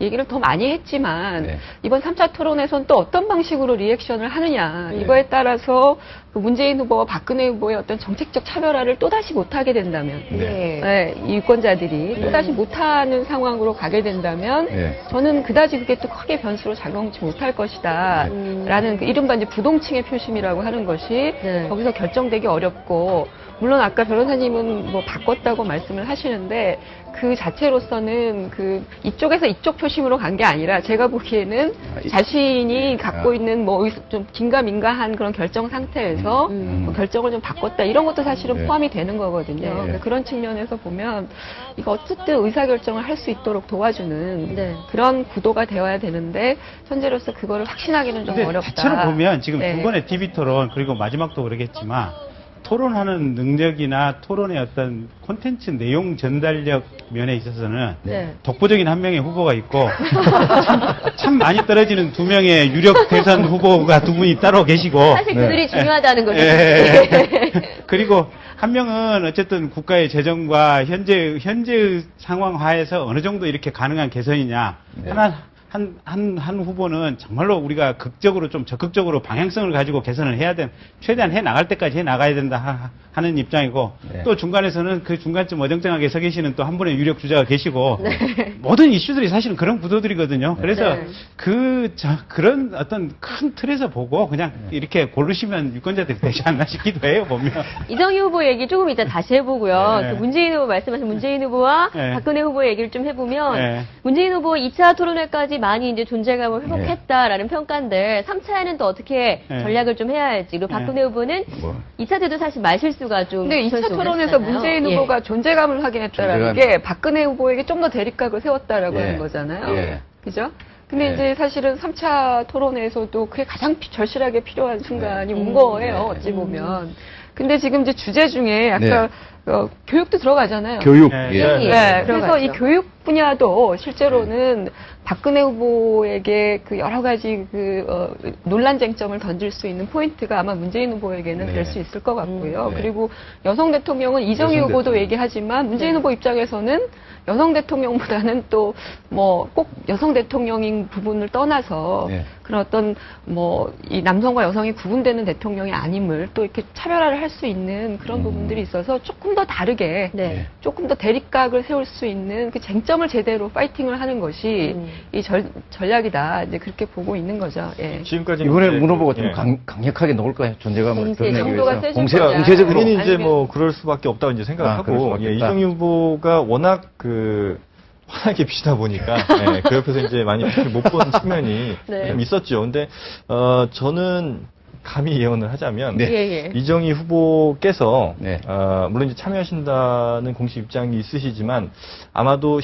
얘기를 더 많이 했지만 네. 이번 3차 토론에선 또 어떤 방식으로 리액션을 하느냐 네. 이거에 따라서 그 문재인 후보와 박근혜 후보의 어떤 정책적 차별화를 또다시 못하게 된다면 네. 네, 이 유권자들이 네. 또다시 못하는 상황으로 가게 된다면 네. 저는 그다지 그게 또 크게 변수로 작용치 못할 것이다 라는 그 이른바 이제 부동층의 표심이라고 하는 것이 네. 거기서 결정되기 어렵고 물론 아까 변호사님은 뭐 바꿨다고 말씀을 하시는데 그 자체로서는 그 이쪽에서 이쪽 표심으로 간 게 아니라 제가 보기에는 자신이 갖고 있는 뭐 좀 긴가민가한 그런 결정 상태에서 뭐 결정을 좀 바꿨다 이런 것도 사실은 네. 포함이 되는 거거든요. 네. 그러니까 그런 측면에서 보면 이거 어쨌든 의사결정을 할 수 있도록 도와주는 네. 그런 구도가 되어야 되는데 현재로서 그거를 확신하기는 좀 근데 어렵다. 자체로 보면 지금 네. 두 번의 TV 토론 그리고 마지막도 그러겠지만 토론하는 능력이나 토론의 어떤 콘텐츠 내용 전달력 면에 있어서는 네. 독보적인 한 명의 후보가 있고 참 많이 떨어지는 두 명의 유력 대선 후보가 두 분이 따로 계시고 사실 그들이 중요하다는 거죠. 예. 그리고 한 명은 어쨌든 국가의 재정과 현재의 상황 하에서 어느 정도 이렇게 가능한 개선이냐. 네. 한 후보는 정말로 우리가 극적으로 좀 적극적으로 방향성을 가지고 개선을 해야 돼. 최대한 해 나갈 때까지 해 나가야 된다 하는 입장이고 네. 또 중간에서는 그 중간쯤 어정쩡하게 서 계시는 또 한 분의 유력 주자가 계시고 네. 모든 이슈들이 사실은 그런 구도들이거든요. 그래서 네. 그런 어떤 큰 틀에서 보고 그냥 이렇게 고르시면 유권자들이 되지 않나 싶기도 해요, 보면. 이정희 후보 얘기 조금 이따 다시 해보고요. 네. 그 문재인 후보 말씀하신 문재인 후보와 네. 박근혜 후보 얘기를 좀 해보면 네. 문재인 후보 2차 토론회까지 많이 이제 존재감을 회복했다라는 평가인데 3차에는 또 어떻게 네. 전략을 좀 해야 할지 그리고 네. 박근혜 후보는 뭐. 2차 때도 사실 말실수가 좀 근데 2차 있었고 토론에서 그랬잖아요. 문재인 예. 후보가 존재감을 확인했다라는 존재감. 게 박근혜 후보에게 좀 더 대립각을 세웠다라고 예. 하는 거잖아요. 예. 그죠? 근데 예. 이제 사실은 3차 토론에서도 그게 가장 절실하게 필요한 순간이 온 거예요, 어찌 보면. 근데 지금 이제 주제 중에 아까 교육도 들어가잖아요. 교육. 네. 예. 예. 네, 그래서 들어가죠. 이 교육 분야도 실제로는 박근혜 후보에게 그 여러 가지 논란 쟁점을 던질 수 있는 포인트가 아마 문재인 후보에게는 네. 될 수 있을 것 같고요. 네. 그리고 여성 대통령은 이정희 여성 후보도 대통령. 얘기하지만 문재인 후보 입장에서는 여성 대통령보다는 또 뭐 꼭 여성 대통령인 부분을 떠나서 네. 그런 어떤 뭐 이 남성과 여성이 구분되는 대통령이 아님을 또 이렇게 차별화를 할 수 있는 그런 부분들이 있어서 조금 더 다르게 네. 조금 더 대립각을 세울 수 있는 그 쟁점을 제대로 파이팅을 하는 것이 이 전략이다. 이제 그렇게 보고 있는 거죠. 예. 지금까지 이번에 이제, 문 후보가 좀 예. 강력하게 나올까요? 존재감을 공세 드러내기 정도가 위해서. 세질 거냐. 공세적으로. 당연히 이제 아니면- 뭐 그럴 수밖에 없다고 이제 생각을 아, 그럴 하고 수밖에 예, 없다. 이정희 후보가 워낙 환하게 비시다 보니까 예, 그 옆에서 이제 많이 못 본 측면이 네. 좀 있었죠. 근데 저는 감히 예언을 하자면 네. 예, 예. 이정희 후보께서 네. 물론 이제 참여하신다는 공식 입장이 있으시지만 아마도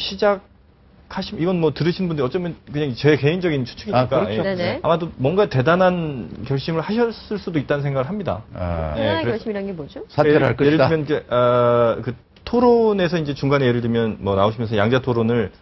이건 뭐 들으신 분들 어쩌면 그냥 제 개인적인 추측이니까 아, 그렇죠. 예, 네네. 아마도 뭔가 대단한 결심을 하셨을 수도 있다는 생각을 합니다. 아, 예, 하나의 그래서- 결심이란 게 뭐죠? 사퇴를 할 예를 것이다. 들면 이제 그 토론에서 이제 중간에 예를 들면 뭐 나오시면서 양자 토론을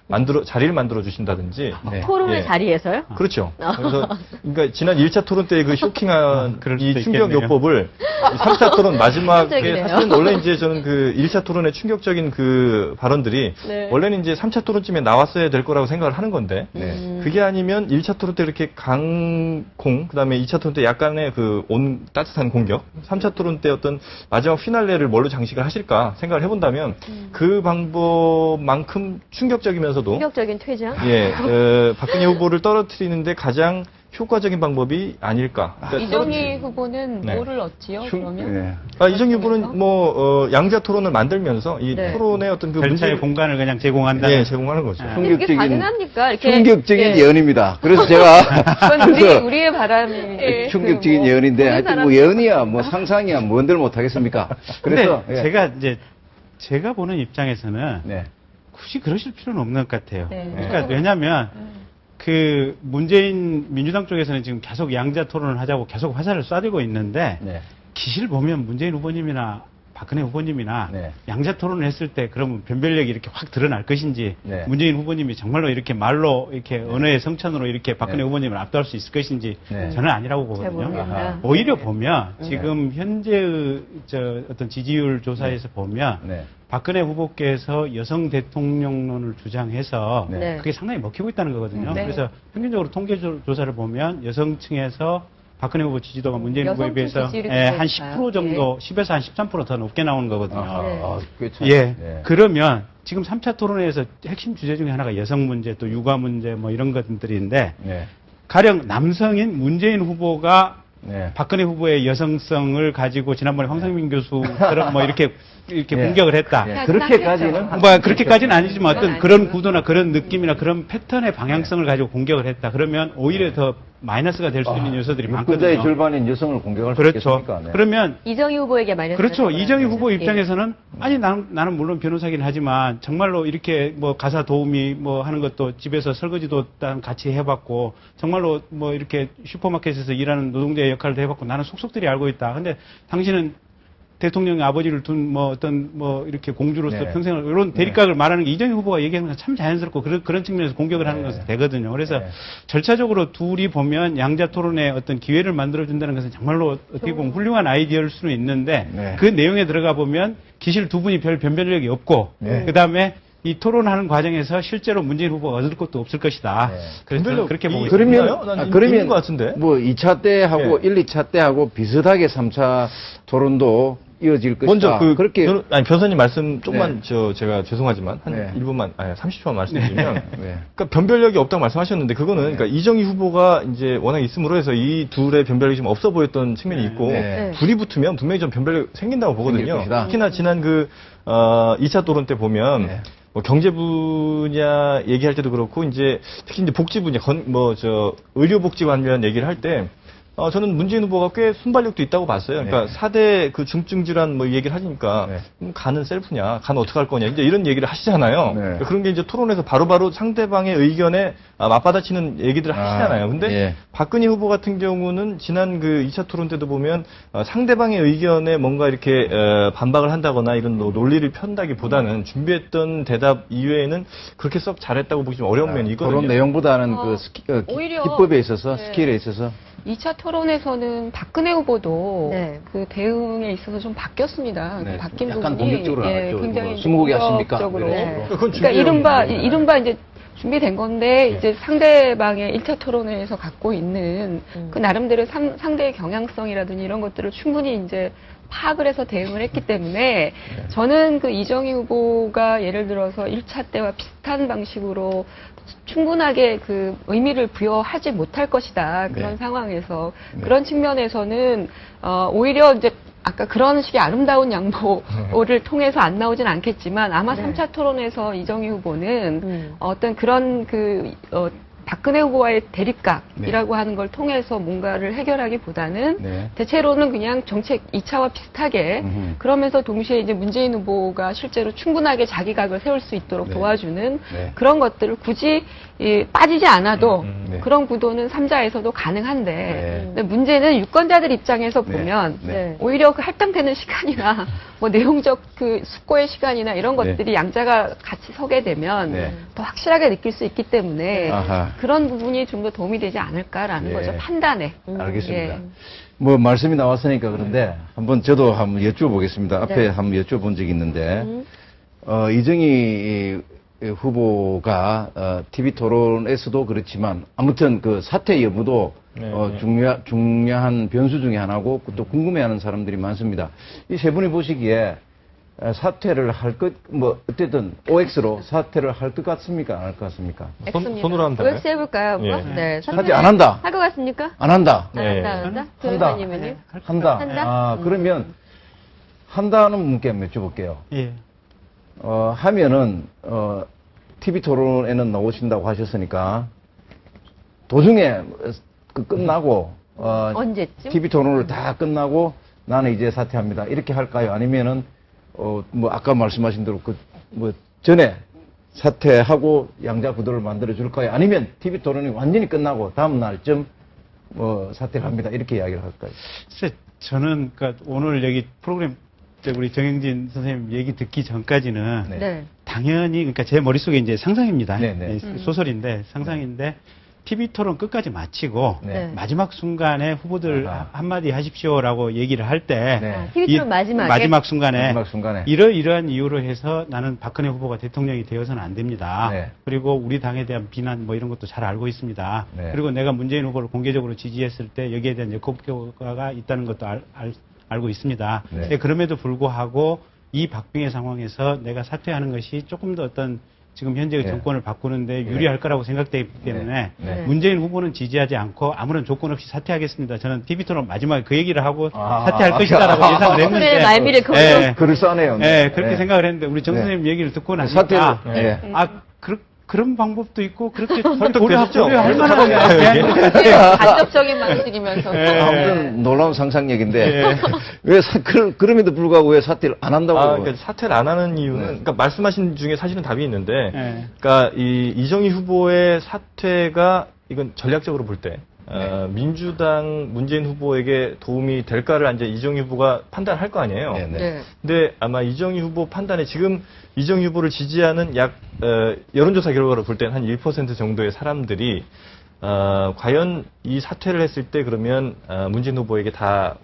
자리를 만들어 주신다든지 네. 토론의 예. 자리에서요? 그렇죠. 그래서 그러니까 지난 1차 토론 때 그 쇼킹한 그럴 이 수도 충격 있겠네요. 요법을 3차 토론 마지막에 충격이네요. 사실은 원래 이제 저는 그 1차 토론의 충격적인 그 발언들이 네. 원래는 이제 3차 토론쯤에 나왔어야 될 거라고 생각을 하는 건데 네. 그게 아니면 1차 토론 때 이렇게 강공, 그 다음에 2차 토론 때 약간의 따뜻한 공격, 3차 토론 때 어떤 마지막 피날레를 뭘로 장식을 하실까 생각을 해본다면 그 방법만큼 충격적이면서도 충격적인 퇴장? 박근혜 후보를 떨어뜨리는데 가장 효과적인 방법이 아닐까. 그러니까 이정희 후보는 네. 뭐를 얻지요? 그러면? 예. 이정희 후보는 양자 토론을 만들면서 이 네. 토론의 어떤 그 절차의 문제 공간을 그냥 제공한다. 예, 제공하는 거죠. 근데 그게 충격적인 가능합니까? 이렇게 충격적인 예. 예언입니다. 그래서 제가 그건 그래서 우리의 바람이. 예. 충격적인 뭐 예언인데 모든 하여튼 뭐 사람이 예언이야 뭐 상상이야 뭔들 못하겠습니까? 근데 그래서 예. 제가 보는 입장에서는 네. 굳이 그러실 필요는 없는 것 같아요. 네. 그러니까 왜냐하면 그 문재인 민주당 쪽에서는 지금 계속 양자 토론을 하자고 계속 화살을 쏴대고 있는데 네. 기실 보면 문재인 후보님이나 박근혜 후보님이나 네. 양자 토론을 했을 때 그러면 변별력이 이렇게 확 드러날 것인지 네. 문재인 후보님이 정말로 이렇게 말로 이렇게 언어의 성찬으로 이렇게 박근혜 네. 후보님을 압도할 수 있을 것인지 네. 저는 아니라고 잘 보거든요. 모르겠다. 아하. 오히려 보면 지금 현재의 어떤 지지율 조사에서 보면 네. 박근혜 후보께서 여성 대통령론을 주장해서 네. 그게 상당히 먹히고 있다는 거거든요. 네. 그래서 평균적으로 통계 조사를 보면 여성층에서 박근혜 후보 지지도가 문재인 후보에 여성층 비해서 지지율이 한 높아요. 10% 정도, 10에서 한 13% 더 높게 나오는 거거든요. 아하. 네. 아, 꽤 차이. 예. 네. 그러면 지금 3차 토론회에서 핵심 주제 중에 하나가 여성 문제, 또 육아 문제 뭐 이런 것들인데 네. 가령 남성인 문재인 후보가 네. 박근혜 후보의 여성성을 가지고 지난번에 황상민 교수처럼 뭐 이렇게 예. 공격을 했다. 예. 그렇게까지는 뭐 그렇게까지는 아니지만 어떤 그건 그런 아니고요. 구도나 그런 느낌이나 그런 패턴의 방향성을 가지고 공격을 했다. 그러면 오히려 더 마이너스가 될 수 있는 요소들이 유권자의 많거든요. 절반인 여성을 공격할 수 그렇죠. 있겠습니까? 네. 그러면 이정희 후보에게 마이너스. 그렇죠. 이정희 후보 예. 입장에서는 아니 나는 물론 변호사긴 하지만 정말로 이렇게 뭐 가사 도우미 뭐 하는 것도 집에서 설거지도 일단 같이 해봤고 정말로 뭐 이렇게 슈퍼마켓에서 일하는 노동자의 역할도 해봤고 나는 속속들이 알고 있다. 근데 당신은 대통령의 아버지를 둔 뭐 어떤 뭐 이렇게 공주로서 네. 평생을 이런 대립각을 말하는 게 이정희 후보가 얘기하는 건 참 자연스럽고 그런 측면에서 공격을 하는 네. 것은 되거든요. 그래서 네. 절차적으로 둘이 보면 양자 토론의 어떤 기회를 만들어준다는 것은 정말로 어떻게 보면 훌륭한 아이디어일 수는 있는데 네. 그 내용에 들어가 보면 기실 두 분이 별 변별력이 없고 네. 그다음에 이 토론하는 과정에서 실제로 문재인 후보가 얻을 것도 없을 것이다. 네. 그래서 저는 그렇게 보고 있습니다. 그러면 있나요? 난 그러면 있는 것 같은데. 뭐 2차 때 하고 예. 1, 2차 때 하고 비슷하게 3차 토론도 이어질 것이다. 먼저 그렇게 변호사님 말씀 조금만 네. 제가 죄송하지만 한 네. 1분만 30초만 말씀드리면 네. 그러니까 변별력이 없다고 말씀하셨는데 그거는 그러니까 이정희 후보가 이제 워낙 있음으로 해서 이 둘의 변별력이 좀 없어 보였던 측면이 있고 네. 둘이 붙으면 분명히 좀 변별력 생긴다고 생길 보거든요. 것이다. 특히나 지난 2차 토론 때 보면 네. 뭐 경제 분야 얘기할 때도 그렇고 이제 특히 이제 복지 분야 의료 복지 관련 얘기를 할 때 저는 문재인 후보가 꽤 순발력도 있다고 봤어요. 그러니까 네. 4대 그 중증 질환 뭐 얘기를 하니까 네. 간은 셀프냐, 간 어떻게 할 거냐 이제 이런 얘기를 하시잖아요. 네. 그런 게 이제 토론에서 바로바로 상대방의 의견에 맞받아치는 얘기들을 하시잖아요. 근데 예. 박근혜 후보 같은 경우는 지난 그 2차 토론 때도 보면 상대방의 의견에 뭔가 이렇게 반박을 한다거나 이런 논리를 편다기보다는 준비했던 대답 이외에는 그렇게 썩 잘했다고 보기 좀 어려운 면이 있거든요. 토론 내용보다는 그 오히려 기법에 있어서 네. 스킬에 있어서 2차 토론에서는 박근혜 후보도 네. 그 대응에 있어서 좀 바뀌었습니다. 네. 바뀐 약간 부분이 공격적으로 나왔죠. 굉장히 뭐 스무고개 하십니까? 공격적으로. 이런 네. 식으로. 그건 그러니까 준비해온 이른바 이제 준비된 건데 이제 상대방의 1차 토론회에서 갖고 있는 그 나름대로 상대의 경향성이라든지 이런 것들을 충분히 이제 파악을 해서 대응을 했기 때문에 저는 그 이정희 후보가 예를 들어서 1차 때와 비슷한 방식으로 충분하게 그 의미를 부여하지 못할 것이다. 그런 네. 상황에서 그런 측면에서는 오히려 이제 아까 그런 식의 아름다운 양보를 통해서 안 나오진 않겠지만 아마 네. 3차 토론에서 이정희 후보는 어떤 그런 박근혜 후보와의 대립각이라고 하는 걸 통해서 뭔가를 해결하기보다는 네. 대체로는 그냥 정책 2차와 비슷하게 음흠. 그러면서 동시에 이제 문재인 후보가 실제로 충분하게 자기 각을 세울 수 있도록 네. 도와주는 네. 그런 것들을 굳이 빠지지 않아도 네. 그런 구도는 3자에서도 가능한데 네. 근데 문제는 유권자들 입장에서 네. 보면 네. 오히려 그 할당되는 시간이나 뭐 내용적 그 숙고의 시간이나 이런 네. 것들이 양자가 같이 서게 되면 네. 더 확실하게 느낄 수 있기 때문에 아하. 그런 부분이 좀 더 도움이 되지 않을까라는 예. 거죠. 판단에. 알겠습니다. 예. 뭐 말씀이 나왔으니까 그런데 한번 저도 한번 여쭤보겠습니다. 앞에 네. 한번 여쭤본 적이 있는데 이정희 후보가 TV 토론에서도 그렇지만 아무튼 그 사퇴 여부도 네, 중요한 변수 중에 하나고 또 궁금해하는 사람들이 많습니다. 이 세 분이 보시기에 사퇴를 할 것, 뭐, 어쨌든 OX로 사퇴를 할 것 같습니까? 안 할 것 같습니까? 손으로 하면 되나요? OX 해볼까요? 한번? 예. 네. 사퇴 안 한다. 할 것 같습니까? 안 한다. 안 네. 한다, 안 한다? 한다. 변호사님은요? 한다. 한다? 아, 그러면 한다는 분께 한번 여쭤볼게요. 예. 하면은, TV 토론에는 나오신다고 하셨으니까, 도중에 끝나고, 언제쯤? TV 토론을 다 끝나고, 나는 이제 사퇴합니다. 이렇게 할까요? 아니면은, 뭐, 아까 말씀하신 대로 전에 사퇴하고 양자 구도를 만들어 줄까요? 아니면 TV 토론이 완전히 끝나고 다음 날쯤, 사퇴를 합니다. 이렇게 이야기를 할까요? 글쎄, 저는, 그러니까 오늘 여기 프로그램 때 우리 정영진 선생님 얘기 듣기 전까지는 네. 네. 당연히, 그러니까 제 머릿속에 이제 상상입니다. 네네. 예, 소설인데, 상상인데, TV 토론 끝까지 마치고, 네. 마지막 순간에 후보들 아하. 한마디 하십시오라고 얘기를 할 때, 네. TV 토론 마지막에? 마지막 순간에, 마지막 순간에. 이러이러한 이유로 해서 나는 박근혜 후보가 대통령이 되어서는 안 됩니다. 네. 그리고 우리 당에 대한 비난 뭐 이런 것도 잘 알고 있습니다. 네. 그리고 내가 문재인 후보를 공개적으로 지지했을 때 여기에 대한 역효과가 있다는 것도 알고 있습니다. 네. 근데 그럼에도 불구하고 이 박빙의 상황에서 내가 사퇴하는 것이 조금 더 어떤 지금 현재의 네. 정권을 바꾸는데 유리할 거라고 생각되기 때문에 네. 문재인 후보는 지지하지 않고 아무런 조건 없이 사퇴하겠습니다. 저는 TV토론 마지막에 그 얘기를 하고 아, 사퇴할 것이다라고 예상을 그래, 했는데 말미를 걸고. 예. 글을 써네요. 네, 그렇게 생각을 했는데 우리 정 선생님 얘기를 듣고 나니까 사퇴를, 예. 그런 방법도 있고 그렇게 설득되셨죠? 고려할 그래서 만한 사과해요, 이게. 간접적인 방식이면서. 아무튼 놀라운 상상력인데 왜 그럼에도 불구하고 왜 사퇴를 안 한다고? 그러니까 사퇴를 안 하는 이유는, 그러니까 말씀하신 중에 사실은 답이 있는데, 네. 그러니까 이정희 후보의 사퇴가 이건 전략적으로 볼 때, 민주당 문재인 후보에게 도움이 될까를 이제 이정희 후보가 판단할 거 아니에요. 네네. 네. 근데 아마 이정희 후보 판단에 지금 이정희 후보를 지지하는 여론조사 결과로 볼 때는 한 1% 정도의 사람들이 과연 이 사퇴를 했을 때 그러면 문재인 후보에게 다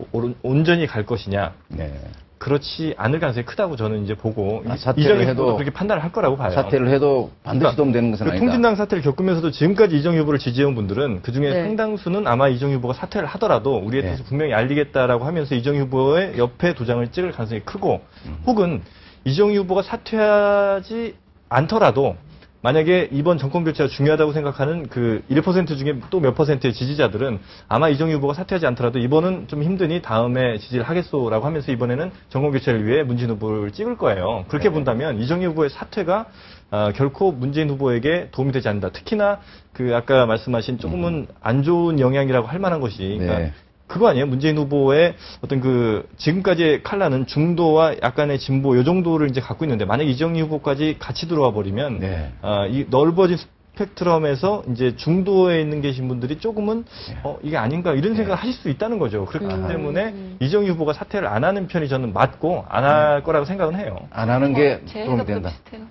온전히 갈 것이냐? 네. 그렇지 않을 가능성이 크다고 저는 이제 보고 사퇴를 이정희 해도 후보도 그렇게 판단을 할 거라고 봐요. 사퇴를 해도 반드시 도움되는 것은 그 아니다. 통진당 사태를 겪으면서도 지금까지 이정희 후보를 지지해온 분들은 그중에 네. 상당수는 아마 이정희 후보가 사퇴를 하더라도 우리의 네. 뜻을 분명히 알리겠다라고 하면서 이정희 후보의 옆에 도장을 찍을 가능성이 크고 혹은 이정희 후보가 사퇴하지 않더라도 만약에 이번 정권 교체가 중요하다고 생각하는 그 1% 중에 또 몇 퍼센트의 지지자들은 아마 이정희 후보가 사퇴하지 않더라도 이번은 좀 힘드니 다음에 지지를 하겠소라고 하면서 이번에는 정권 교체를 위해 문재인 후보를 찍을 거예요. 그렇게 네. 본다면 이정희 후보의 사퇴가 결코 문재인 후보에게 도움이 되지 않는다. 특히나 그 아까 말씀하신 조금은 안 좋은 영향이라고 할 만한 것이 그러니까 네. 그거 아니에요? 문재인 후보의 어떤 그 지금까지의 칼라는 중도와 약간의 진보 요 정도를 이제 갖고 있는데 만약 이정희 후보까지 같이 들어와 버리면 네. 이 넓어진 스펙트럼에서 이제 중도에 있는 계신 분들이 조금은 이게 아닌가 이런 생각을 하실 수 있다는 거죠. 그렇기 때문에 이정희 후보가 사퇴를 안 하는 편이 저는 맞고 안 할 거라고 생각은 해요. 안 하는 게 제 도움이 해석도 된다. 비슷해요.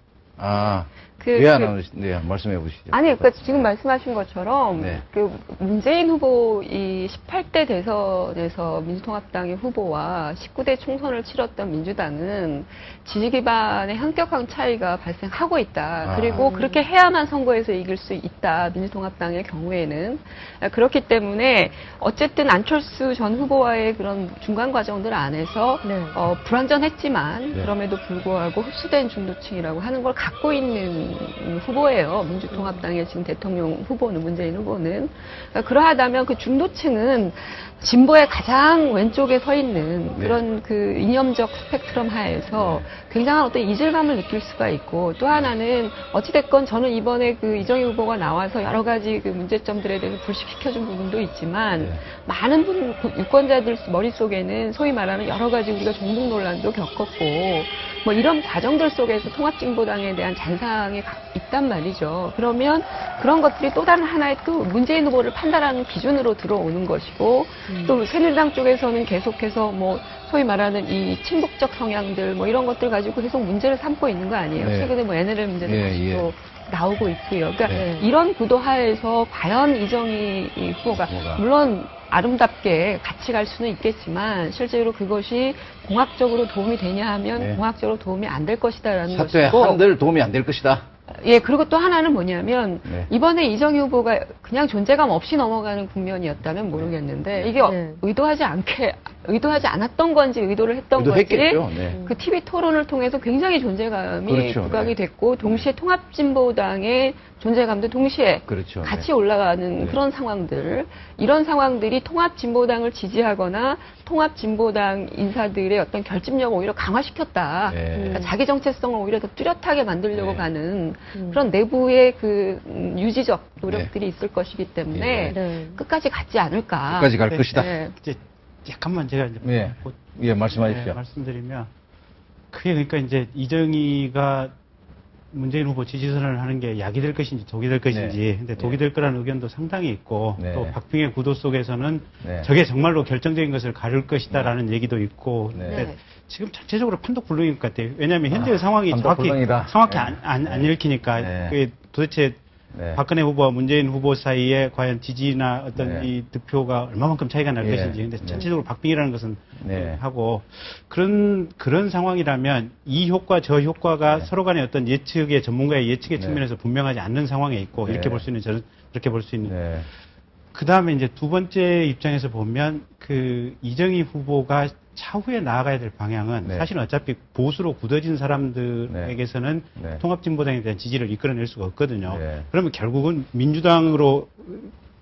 왜 안 하는? 네, 말씀해 보시죠. 아니, 그러니까 지금 말씀하신 것처럼 네. 그 문재인 후보 이 18대 대선에서 민주통합당의 후보와 19대 총선을 치렀던 민주당은 지지 기반의 현격한 차이가 발생하고 있다. 그리고 그렇게 해야만 선거에서 이길 수 있다. 민주통합당의 경우에는 그렇기 때문에 어쨌든 안철수 전 후보와의 그런 중간 과정들 안에서 네. 불완전했지만 네. 그럼에도 불구하고 흡수된 중도층이라고 하는 걸 갖고 있는 후보예요. 민주통합당의 지금 대통령 후보는 문재인 후보는 그러하다면 그 중도층은 진보의 가장 왼쪽에 서 있는 그런 그 이념적 스펙트럼 하에서 굉장한 어떤 이질감을 느낄 수가 있고 또 하나는 어찌됐건 저는 이번에 그 이정희 후보가 나와서 여러 가지 그 문제점들에 대해서 불식시켜준 부분도 있지만 많은 유권자들 머릿속에는 소위 말하는 여러 가지 우리가 종북 논란도 겪었고 뭐 이런 과정들 속에서 통합진보당에 대한 잔상이 있단 말이죠. 그러면 그런 것들이 또 다른 하나의 또 문재인 후보를 판단하는 기준으로 들어오는 것이고 또 새누리당 쪽에서는 계속해서 뭐 소위 말하는 이 친북적 성향들 뭐 이런 것들 가지고 계속 문제를 삼고 있는 거 아니에요. 네. 최근에 뭐 NLL 문제도 예, 다시 예. 또 나오고 있고요. 그러니까 네. 이런 구도 하에서 과연 이정희 이 후보가 물론 아름답게 같이 갈 수는 있겠지만 실제로 그것이 공학적으로 도움이 되냐 하면 네. 공학적으로 도움이 안 될 것이다라는 사퇴 것이고 한들 도움이 안 될 것이다. 예, 그리고 또 하나는 뭐냐면, 네. 이번에 이정희 후보가 그냥 존재감 없이 넘어가는 국면이었다면 모르겠는데, 이게 네. 의도하지 않았던 건지 의도를 했던 건지, 의도했겠죠. 네. 그 TV 토론을 통해서 굉장히 존재감이 그렇죠. 부각이 네. 됐고, 동시에 통합진보당의 존재감도 동시에 그렇죠. 같이 네. 올라가는 네. 그런 상황들, 이런 상황들이 통합진보당을 지지하거나 통합진보당 인사들의 어떤 결집력을 오히려 강화시켰다. 네. 그러니까 자기 정체성을 오히려 더 뚜렷하게 만들려고 네. 가는 그런 내부의 그 유지적 노력들이 네. 있을 것이기 때문에 네. 끝까지 가지 않을까. 끝까지 갈 네. 것이다. 네. 이제 약간만 제가 이제 예. 예, 말씀하십시오. 네, 말씀드리면 그게 그러니까 이제 이정희가 문재인 후보 지지선을 하는 게 약이 될 것인지 독이 될 것인지 네. 근데 독이 될 거라는 의견도 상당히 있고 네. 또 박빙의 구도 속에서는 네. 저게 정말로 결정적인 것을 가를 것이다라는 얘기도 있고 네. 근데 네. 지금 전체적으로 판독불능인 것 같아요. 왜냐하면 현재의 상황이 판독불능이다. 정확히 네. 안 읽히니까 네. 그게 도대체 네. 박근혜 후보와 문재인 후보 사이에 과연 지지나 어떤 네. 이 득표가 얼마만큼 차이가 날 예. 것인지 근데 네. 전체적으로 박빙이라는 것은 네. 하고 그런 상황이라면 이 효과 저 효과가 네. 서로 간의 어떤 예측의 전문가의 예측의 네. 측면에서 분명하지 않는 상황에 있고 네. 이렇게 볼 수 있는 저는 그렇게 볼 수 있는 네. 그 다음에 이제 두 번째 입장에서 보면 그 이정희 후보가 차후에 나아가야 될 방향은 네. 사실은 어차피 보수로 굳어진 사람들에게서는 네. 통합진보당에 대한 지지를 이끌어낼 수가 없거든요. 네. 그러면 결국은 민주당으로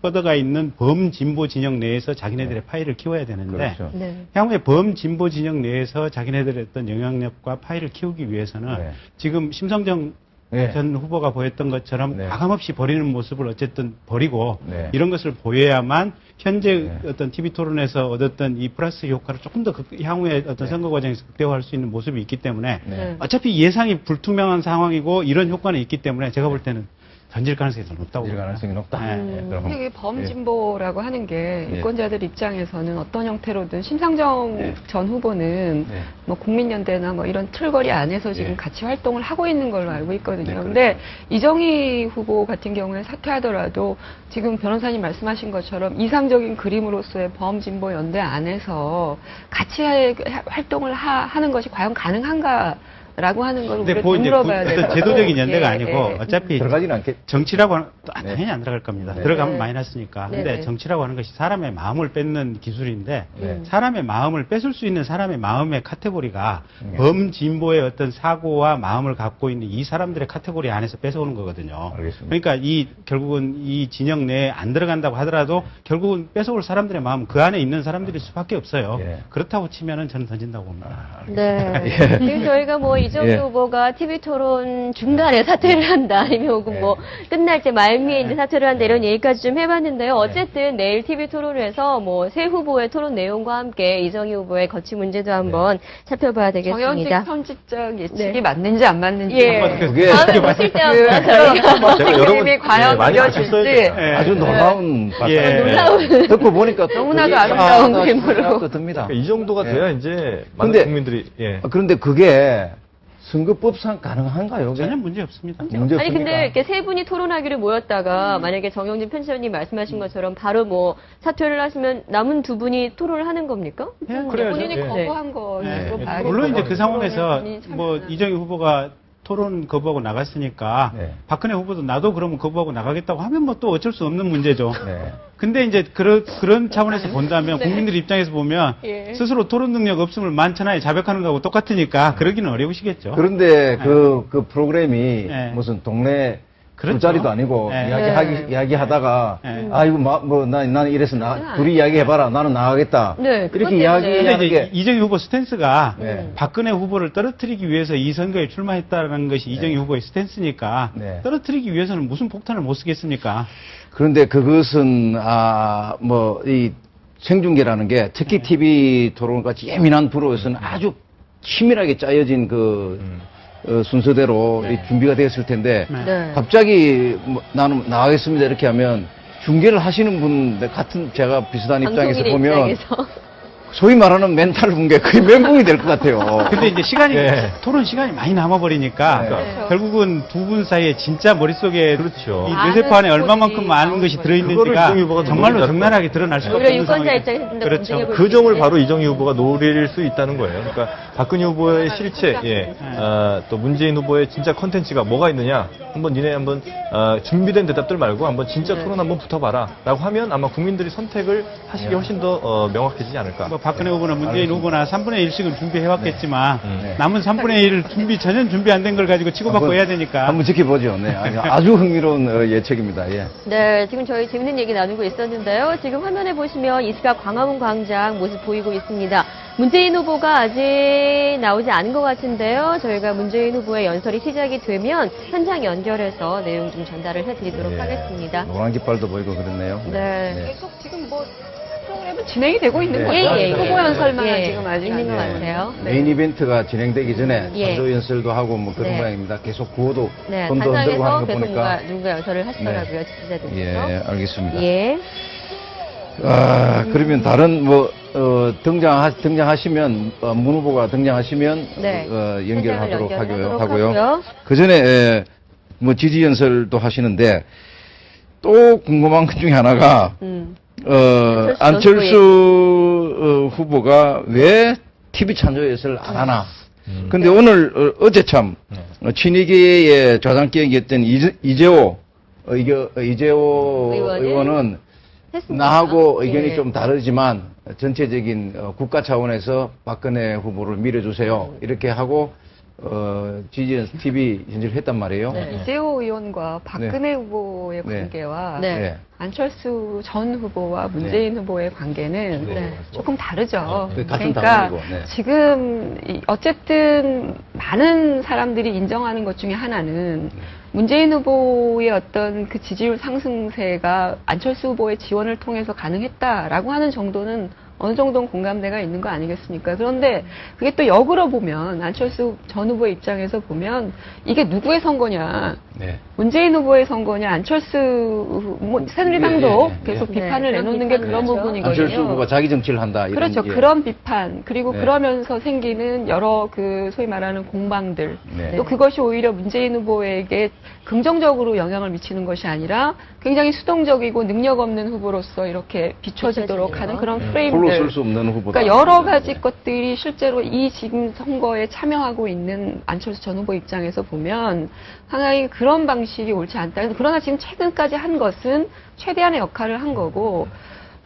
뻗어가 있는 범진보 진영 내에서 자기네들의 파일을 키워야 되는데 그렇죠. 네. 향후에 범진보 진영 내에서 자기네들의 어떤 영향력과 파일을 키우기 위해서는 네. 지금 심성정 네. 전 후보가 보였던 것처럼 네. 과감없이 버리는 모습을 어쨌든 버리고 네. 이런 것을 보여야만 현재 네. 어떤 TV 토론에서 얻었던 이 플러스 효과를 조금 더 향후에 어떤 네. 선거 과정에서 극대화할 수 있는 모습이 있기 때문에 네. 어차피 예상이 불투명한 상황이고 이런 효과는 있기 때문에 제가 볼 때는 던질 가능성이 더 높다고 질 봅니다. 가능성이 높다. 네. 네, 그럼 근데 이게 범진보라고 하는 게 예. 유권자들 입장에서는 어떤 형태로든 심상정 예. 전 후보는 네. 뭐 국민연대나 뭐 이런 틀거리 안에서 지금 예. 같이 활동을 하고 있는 걸로 알고 있거든요. 네, 근데 이정희 후보 같은 경우에 사퇴하더라도 지금 변호사님 말씀하신 것처럼 이상적인 그림으로서의 범진보 연대 안에서 같이 활동을 하는 것이 과연 가능한가? 라고 하는 걸 근데 우리가 뭐 이제 물어봐야 될 어떤 것 제도적인 같고. 연대가 예, 아니고 예. 어차피 들어가지는 않겠. 정치라고 하는 네. 당연히 안 들어갈 겁니다. 네. 들어가면 네. 마이너스니까. 네, 근데 네. 정치라고 하는 것이 사람의 마음을 뺏는 기술인데 네. 사람의 마음을 뺏을 수 있는 사람의 마음의 카테고리가 네. 범진보의 어떤 사고와 마음을 갖고 있는 이 사람들의 카테고리 안에서 뺏어오는 거거든요. 알겠습니다. 그러니까 이 결국은 이 진영 내에 안 들어간다고 하더라도 결국은 뺏어올 사람들의 마음 그 안에 있는 사람들일 수밖에 없어요. 예. 그렇다고 치면은 저는 던진다고 봅니다. 네. 예. 지금 저희가 뭐 이정희 예. 후보가 TV 토론 중간에 사퇴를 한다, 아니면 혹은 예. 뭐 끝날 때 말미에 이제 사퇴를 한다 이런 얘기까지 좀 해봤는데요. 어쨌든 내일 TV 토론에서 뭐 새 후보의 토론 내용과 함께 이정희 후보의 거취 문제도 한번 살펴봐야 정현직 되겠습니다. 편집장 예측이 네. 맞는지 안 맞는지 예. 그게 다음에 모실 때 한번 저희가 멋진 제가 여러 그림이 번, 과연 많이 그려질지 아셨어야 돼요. 예. 아주 놀라운 예. 놀라운. 듣고 보니까 또 너무나도 그게 아름다운 아, 그림으로. 생각도 듭니다. 그러니까 이 정도가 예. 돼야 이제 많은 근데- 국민들이 예. 그런데 그게 선거법상 가능한가요? 그게? 전혀 문제 없습니다. 문제 아니 없습니까? 근데 이렇게 세 분이 토론하기로 모였다가 만약에 정영진 편집장님 말씀하신 것처럼 바로 뭐 사퇴를 하시면 남은 두 분이 토론을 하는 겁니까? 그래야죠. 본인이 예. 거부한 거로 네. 봐야겠고. 물론 이제 그 상황에서 본인이 뭐 참여하는. 이정희 후보가 토론 거부하고 나갔으니까 네. 박근혜 후보도 나도 그러면 거부하고 나가겠다고 하면 뭐 또 어쩔 수 없는 문제죠. 네. 근데 이제 그런 차원에서 본다면 국민들 입장에서 보면 예. 스스로 토론 능력 없음을 만천하에 자백하는 거하고 똑같으니까 그러기는 어려우시겠죠. 그런데 그 프로그램이 네. 무슨 동네 그렇죠. 술자리도 아니고 네. 이야기하다가 네. 아 이거 나는 이래서 둘이 이야기해봐라 나는 나가겠다 네, 그것 이렇게 때문에. 이야기하는 근데 이제 게 이정희 후보 스탠스가 네. 박근혜 후보를 떨어뜨리기 위해서 이 선거에 출마했다는 것이 이정희 후보의 스탠스니까 네. 떨어뜨리기 위해서는 무슨 폭탄을 못 쓰겠습니까? 그런데 그것은 뭐 이 생중계라는 게 특히 TV 토론 같이 예민한 프로에서는 아주 치밀하게 짜여진 순서대로 이 준비가 되었을 텐데 네. 갑자기 뭐 나는 나가겠습니다 이렇게 하면 중계를 하시는 분 같은 제가 비슷한 입장에서 방송인의 보면 입장에서. 소위 말하는 멘탈 붕괴 거의 멘붕이 될 것 같아요. 근데 이제 시간이 네. 토론 시간이 많이 남아버리니까 네. 결국은 두 분 사이에 진짜 머릿속에 그렇죠. 이 아는 뇌세포 안에 얼마만큼 것이 많은 나오는 것이 거죠. 그거를 들어있는지가 이정희 후보가 정말로 노리지 적나라하게 드러날 수가 오히려 없는 유권자 상황이 입장에서 좀더 그렇죠. 검증해 볼 그 수 점을 있는. 바로 이정희 후보가 노릴 수 있다는 거예요. 그러니까 박근혜 후보의 실체, 예, 또 문재인 후보의 진짜 컨텐츠가 뭐가 있느냐, 한번 니네 한번 준비된 대답들 말고 한번 진짜 토론 한번 붙어봐라라고 하면 아마 국민들이 선택을 하시기 훨씬 더 명확해지지 않을까. 뭐 박근혜 후보나 문재인 후보나 3분의 1씩은 준비해왔겠지만 네. 남은 3분의 1 전혀 준비 안 된 걸 가지고 치고받고 해야 되니까 한번 지켜보죠. 네, 아주 흥미로운 예측입니다. 예. 네, 지금 저희 재밌는 얘기 나누고 있었는데요. 지금 화면에 보시면 이 시각 광화문 광장 모습 보이고 있습니다. 문재인 후보가 아직 나오지 않은 것 같은데요. 저희가 문재인 후보의 연설이 시작이 되면 현장 연결해서 내용 좀 전달을 해드리도록 예. 하겠습니다. 노란 깃발도 보이고 그렇네요. 네. 계속 지금 뭐 프로그램은 진행이 되고 있는 네. 거죠. 예, 예, 후보 연설만 예, 지금 아직 있는 것 안 같아요. 메인 이벤트가 진행되기 전에 예. 사조 연설도 하고 뭐 그런 네. 모양입니다. 계속 구호도 네, 손도 흔들고 단상에서 하는 거 계속 보니까. 누군가 연설을 하시더라고요. 예, 지지자들께서. 알겠습니다. 예. 그러면 다른 등장하시면 문 후보가 등장하시면 네. 연결하도록 연결하도록 하고요. 하고요. 그 전에 뭐 지지 연설도 하시는데 또 궁금한 것 중에 하나가 안철수 후보가 왜 TV 찬조 연설을 안 하나? 근데 오늘 어제 참 친이계의 좌장격이었던 이재호 의원은 했습니다. 나하고 의견이 예. 좀 다르지만 전체적인 국가 차원에서 박근혜 후보를 밀어주세요. 이렇게 하고 지지 TV 연설을 했단 말이에요. 네. 이재호 의원과 박근혜 후보의 네. 관계와 네. 네. 안철수 전 후보와 문재인 후보의 관계는 네. 조금 다르죠. 네, 같은 그러니까 당원이고, 네. 지금 어쨌든 많은 사람들이 인정하는 것 중에 하나는 문재인 후보의 어떤 그 지지율 상승세가 안철수 후보의 지원을 통해서 가능했다라고 하는 정도는 어느 정도는 공감대가 있는 거 아니겠습니까? 그런데 그게 또 역으로 보면 안철수 전 후보의 입장에서 보면 이게 누구의 선거냐? 네. 문재인 후보의 선거냐? 안철수 새누리당도 예, 예, 예. 계속 네, 비판을 그런 내놓는 게 비판을 그런 하죠. 부분이거든요. 안철수 후보가 자기 정치를 한다. 이런, 그렇죠. 예. 그런 비판 그리고 네. 그러면서 생기는 여러 그 소위 말하는 공방들 네. 또 그것이 오히려 문재인 후보에게 긍정적으로 영향을 미치는 것이 아니라 굉장히 수동적이고 능력 없는 후보로서 이렇게 비춰지도록 비춰지네요. 하는 그런 홀로 프레임들. 쓸 수 없는 후보다. 그러니까 여러 가지 것들이 실제로 이 지금 선거에 참여하고 있는 안철수 전 후보 입장에서 보면 상당히 그런 방식이 옳지 않다. 그러나 지금 최근까지 한 것은 최대한의 역할을 한 거고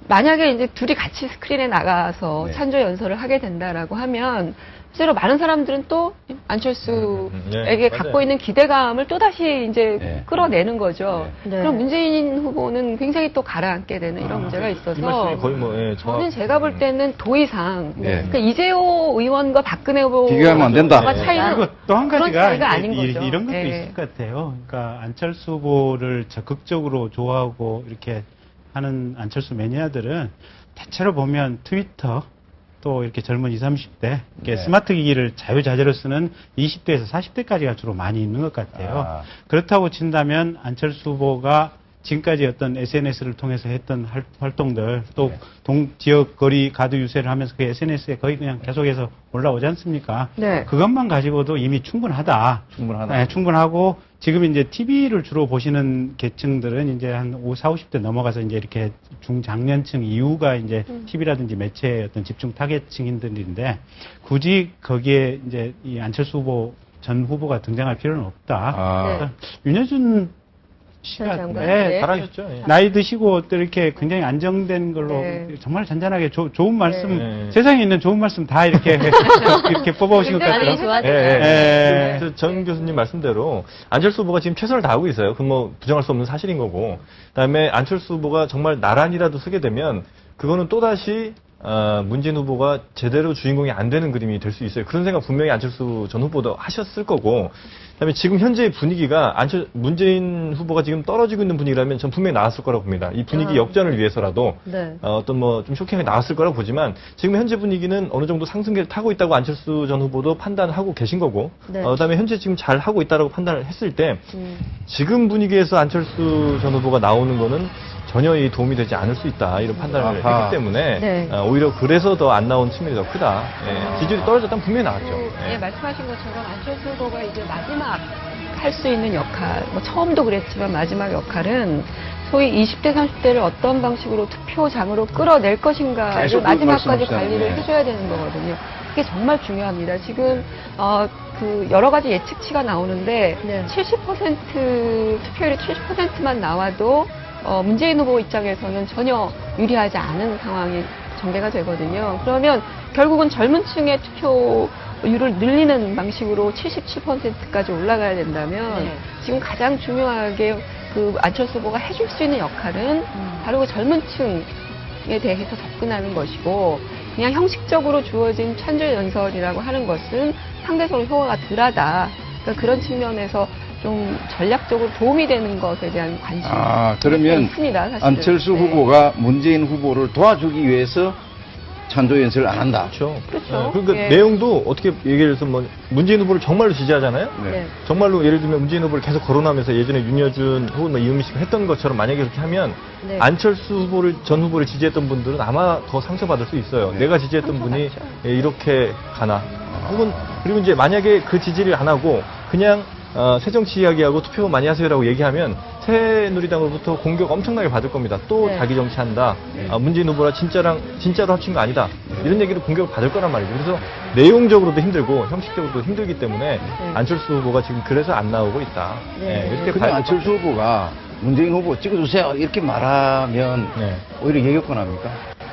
만약에 이제 둘이 같이 스크린에 나가서 네. 찬조 연설을 하게 된다라고 하면 실제로 많은 사람들은 또 안철수에게 네, 갖고 맞아요. 있는 기대감을 또 다시 이제 네. 끌어내는 거죠. 네. 그럼 문재인 후보는 굉장히 또 가라앉게 되는 이런 문제가 이 있어서 말씀이 거의 뭐 저는 제가 볼 때는 더 이상 네. 그러니까 이재호 의원과 박근혜 후보 비교하면 안 된다. 차이는 그리고 또 한 그런 가지가 차이가 이제 아닌 거죠. 이런 것도 예. 있을 것 같아요. 그러니까 안철수 후보를 적극적으로 좋아하고 이렇게 하는 안철수 매니아들은 대체로 보면 트위터 또 이렇게 젊은 20, 30대 이렇게 네. 스마트 기기를 자유자재로 쓰는 20대에서 40대까지가 주로 많이 있는 것 같아요. 아. 그렇다고 친다면 안철수 후보가 지금까지 어떤 SNS를 통해서 했던 활동들 또 지역 거리 가두 유세를 하면서 그 SNS에 거의 그냥 계속해서 올라오지 않습니까? 네. 그것만 가지고도 이미 충분하다. 충분하다. 네, 충분하고 지금 이제 TV를 주로 보시는 계층들은 이제 한 40, 50대 넘어가서 이제 이렇게 중장년층 이후가 이제 TV라든지 매체의 어떤 집중 타겟층인들인데 굳이 거기에 이제 이 안철수 후보 전 후보가 등장할 필요는 없다. 아. 윤여준 씨가 전 장관. 네, 네. 잘하셨죠. 예. 나이 드시고 또 이렇게 굉장히 안정된 걸로 네. 정말 잔잔하게 좋은 말씀 네. 세상에 있는 좋은 말씀 다 이렇게 이렇게 뽑아오신 것 굉장히 같아요. 좋아하세요. 예. 전 교수님 말씀대로 안철수 후보가 지금 최선을 다하고 있어요. 그건 뭐 부정할 수 없는 사실인 거고. 그다음에 안철수 후보가 정말 나란히라도 서게 되면 그거는 또다시 문재인 후보가 제대로 주인공이 안 되는 그림이 될 수 있어요. 그런 생각 분명히 안철수 전 후보도 하셨을 거고. 그다음에 지금 현재의 분위기가 문재인 후보가 지금 떨어지고 있는 분위기라면 전 분명히 나왔을 거라고 봅니다. 이 분위기 역전을 위해서라도 네. 어떤 뭐 좀 쇼킹하게 나왔을 거라고 보지만 지금 현재 분위기는 어느 정도 상승기를 타고 있다고 안철수 전 후보도 판단하고 계신 거고 네. 그다음에 현재 지금 잘 하고 있다라고 판단을 했을 때 지금 분위기에서 안철수 전 후보가 나오는 거는 전혀 이 도움이 되지 않을 수 있다 이런 판단을 아하. 했기 때문에 네. 오히려 그래서 더 안 나온 측면이 더 크다. 예, 지지율이 떨어졌다면 분명히 나왔죠. 예, 말씀하신 것처럼 안철수 후보가 이제 마지막 할 수 있는 역할, 뭐 처음도 그랬지만 마지막 역할은 소위 20대, 30대를 어떤 방식으로 투표장으로 끌어낼 것인가를 계속 마지막까지 말씀하시잖아요. 관리를 네. 해줘야 되는 거거든요. 그게 정말 중요합니다. 지금 그 여러 가지 예측치가 나오는데 네. 70% 투표율이 70%만 나와도 문재인 후보 입장에서는 전혀 유리하지 않은 상황이 전개가 되거든요. 그러면 결국은 젊은 층의 투표율을 늘리는 방식으로 77%까지 올라가야 된다면 네. 지금 가장 중요하게 그 안철수 후보가 해줄 수 있는 역할은 바로 그 젊은 층에 대해서 접근하는 것이고 그냥 형식적으로 주어진 천재연설이라고 하는 것은 상대적으로 효과가 덜하다. 그러니까 그런 측면에서 좀 전략적으로 도움이 되는 것에 대한 관심이 그러면 있습니다. 사실은. 안철수 네. 후보가 문재인 후보를 도와주기 위해서 찬조 연설을 안 한다. 그렇죠. 그렇죠. 그러니까 예. 내용도 어떻게 얘기를 해서 뭐 문재인 후보를 정말로 지지하잖아요. 네. 네. 정말로 예를 들면 문재인 후보를 계속 거론하면서 예전에 윤여준 혹은 뭐 이은미 씨가 했던 것처럼 만약에 그렇게 하면 네. 안철수 전 후보를 지지했던 분들은 아마 더 상처받을 수 있어요. 네. 내가 지지했던 분이 상처받죠. 이렇게 가나. 혹은 그리고 이제 만약에 그 지지를 안 하고 그냥 새정치 이야기하고 투표 많이 하세요라고 얘기하면 새누리당으로부터 공격 엄청나게 받을 겁니다. 또 네. 자기 정치한다. 문재인 후보랑 진짜로 합친 거 아니다. 이런 얘기를 공격을 받을 거란 말이죠. 그래서 내용적으로도 힘들고 형식적으로도 힘들기 때문에 안철수 후보가 지금 그래서 안 나오고 있다. 네. 이렇게 근데 봐야 안철수 후보가 문재인 후보 찍어주세요 이렇게 말하면 네. 오히려 예격권합니까?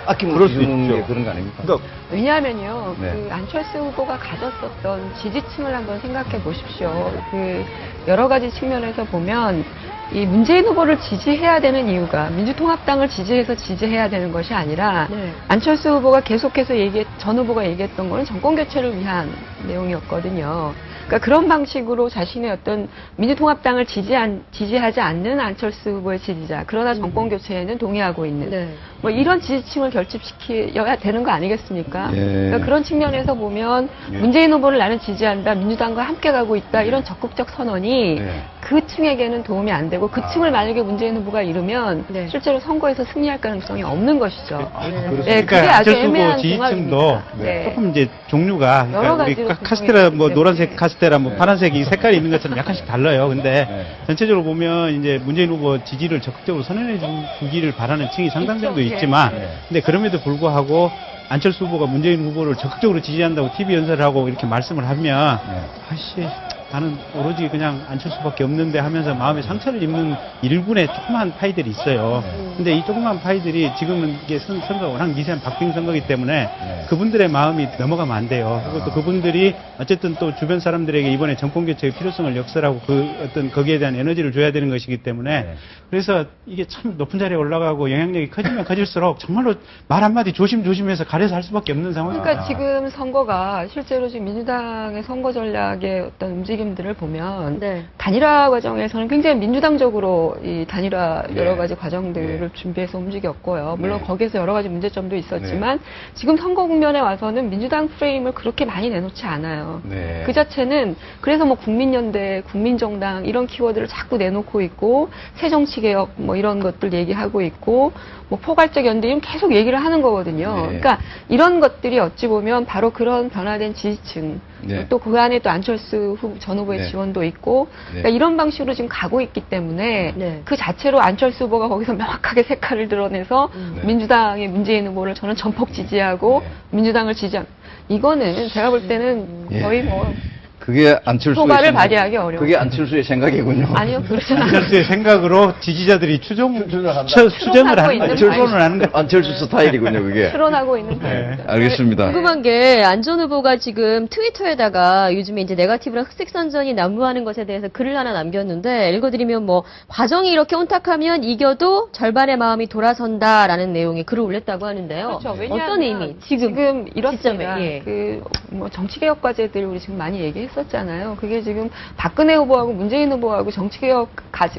아끼면 그럴 수 주는 있죠. 게 그런 거 아닙니까? 그러니까 왜냐하면요, 네. 그 안철수 후보가 가졌었던 지지층을 한번 생각해 보십시오. 그 여러 가지 측면에서 보면 이 문재인 후보를 지지해야 되는 이유가 민주통합당을 지지해서 지지해야 되는 것이 아니라 네. 안철수 후보가 계속해서 전 후보가 얘기했던 거는 정권 교체를 위한 내용이었거든요. 그러니까 그런 방식으로 자신의 어떤 민주통합당을 지지하지 않는 안철수 후보의 지지자, 그러나 정권 교체에는 동의하고 있는 네. 뭐 이런 지지층을 결집시켜야 되는 거 아니겠습니까? 예. 그러니까 그런 측면에서 보면 예. 문재인 후보를 나는 지지한다, 민주당과 함께 가고 있다 이런 적극적 선언이 예. 그 층에게는 도움이 안 되고 그 층을 만약에 문재인 후보가 이루면 네. 실제로 선거에서 승리할 가능성이 없는 것이죠. 그렇습니다. 네, 그게 그러니까 아주 안철수 후보 애매한 지지층도 궁합입니다. 네. 조금 이제 종류가 여러 그러니까 우리 가지로 카스테라 뭐 구성이 노란색 되기 카스테라 뭐 네. 파란색 이 색깔이 있는 것처럼 약간씩 달라요. 근데 네. 전체적으로 보면 이제 문재인 후보 지지를 적극적으로 선언해 주기를 바라는 층이 상당 정도 있지만 네. 근데 그럼에도 불구하고 안철수 후보가 문재인 후보를 적극적으로 지지한다고 TV 연설을 하고 이렇게 말씀을 하면 네. 아씨 나는 오로지 그냥 안철수밖에 없는데 하면서 마음에 상처를 입는 일군의 조그마한 파이들이 있어요. 근데 이 조그마한 파이들이 지금은 이게 선거가 워낙 미세한 박빙 선거이기 때문에 그분들의 마음이 넘어가면 안 돼요. 그리고 또 그분들이 어쨌든 또 주변 사람들에게 이번에 정권 교체의 필요성을 역설하고 그 어떤 거기에 대한 에너지를 줘야 되는 것이기 때문에 그래서 이게 참 높은 자리에 올라가고 영향력이 커지면 커질수록 정말로 말 한마디 조심조심해서 가려서 할 수밖에 없는 상황입니다. 그러니까 지금 선거가 실제로 지금 민주당의 선거 전략의 어떤 움직임들을 보면 네. 단일화 과정에서는 굉장히 민주당적으로 이 단일화 네. 여러 가지 과정들을 네. 준비해서 움직였고요. 물론 네. 거기에서 여러 가지 문제점도 있었지만 지금 선거 국면에 와서는 민주당 프레임을 그렇게 많이 내놓지 않아요. 네. 그 자체는 그래서 뭐 국민연대, 국민정당 이런 키워드를 자꾸 내놓고 있고 새정치개혁 뭐 이런 것들 얘기하고 있고 뭐 포괄적 연대임 계속 얘기를 하는 거거든요. 네. 그러니까 이런 것들이 어찌 보면 바로 그런 변화된 지지층 네. 또 그 안에 또 안철수 전 후보의 네. 지원도 있고 그러니까 이런 방식으로 지금 가고 있기 때문에 네. 그 자체로 안철수 후보가 거기서 명확하게 색깔을 드러내서 민주당의 문재인 후보를 저는 전폭 지지하고 네. 민주당을 지지한 이거는 제가 볼 때는 예. 거의 뭐 그게 안철수의 효과를 생각- 발휘하기 어려워요. 그게 안철수의 생각이군요. 아니요 그렇지 않아요. 안철수의 생각으로 지지자들이 추정을 추론하고 하는 있는 거예요. 추론을 하는 거예요. 안철수 스타일이군요, 그게. 추론하고 있는 네. 바입니다. 알겠습니다. 궁금한 게 안 전 후보가 지금 트위터에다가 요즘에 이제 네거티브랑 흑색 선전이 난무하는 것에 대해서 글을 하나 남겼는데 읽어드리면 뭐 과정이 이렇게 혼탁하면 이겨도 절반의 마음이 돌아선다라는 내용의 글을 올렸다고 하는데요. 그렇죠. 어떤 왜냐하면 의미? 지금 이렇습니다. 시점에, 예. 뭐 정치개혁 과제들 우리 지금 많이 얘기했었잖아요. 그게 지금 박근혜 후보하고 문재인 후보하고 정치개혁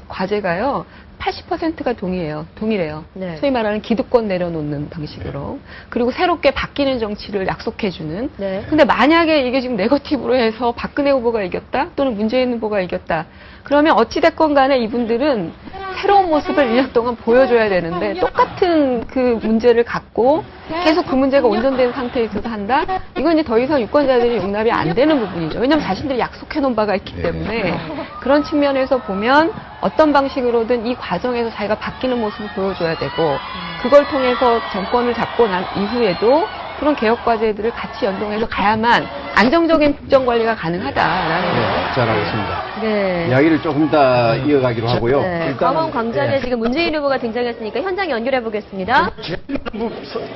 과제가요. 80%가 동일해요. 네. 소위 말하는 기득권 내려놓는 방식으로. 그리고 새롭게 바뀌는 정치를 약속해주는. 네. 근데 만약에 이게 지금 네거티브로 해서 박근혜 후보가 이겼다 또는 문재인 후보가 이겼다. 그러면 어찌됐건 간에 이분들은 새로운 모습을 1년 동안 보여줘야 되는데 똑같은 그 문제를 갖고 계속 그 문제가 온전된 상태에 있어서 한다? 이건 이제 더 이상 유권자들이 용납이 안 되는 부분이죠. 왜냐하면 자신들이 약속해 놓은 바가 있기 때문에 그런 측면에서 보면 어떤 방식으로든 이 과정에서 자기가 바뀌는 모습을 보여줘야 되고 그걸 통해서 정권을 잡고 난 이후에도 그런 개혁 과제들을 같이 연동해서 가야만 안정적인 국정 관리가 가능하다라는 잘 알겠습니다. 네. 이야기를 조금 더 이어가기로 하고요. 네. 강원 광장에 지금 문재인 후보가 등장했으니까 현장 연결해 보겠습니다.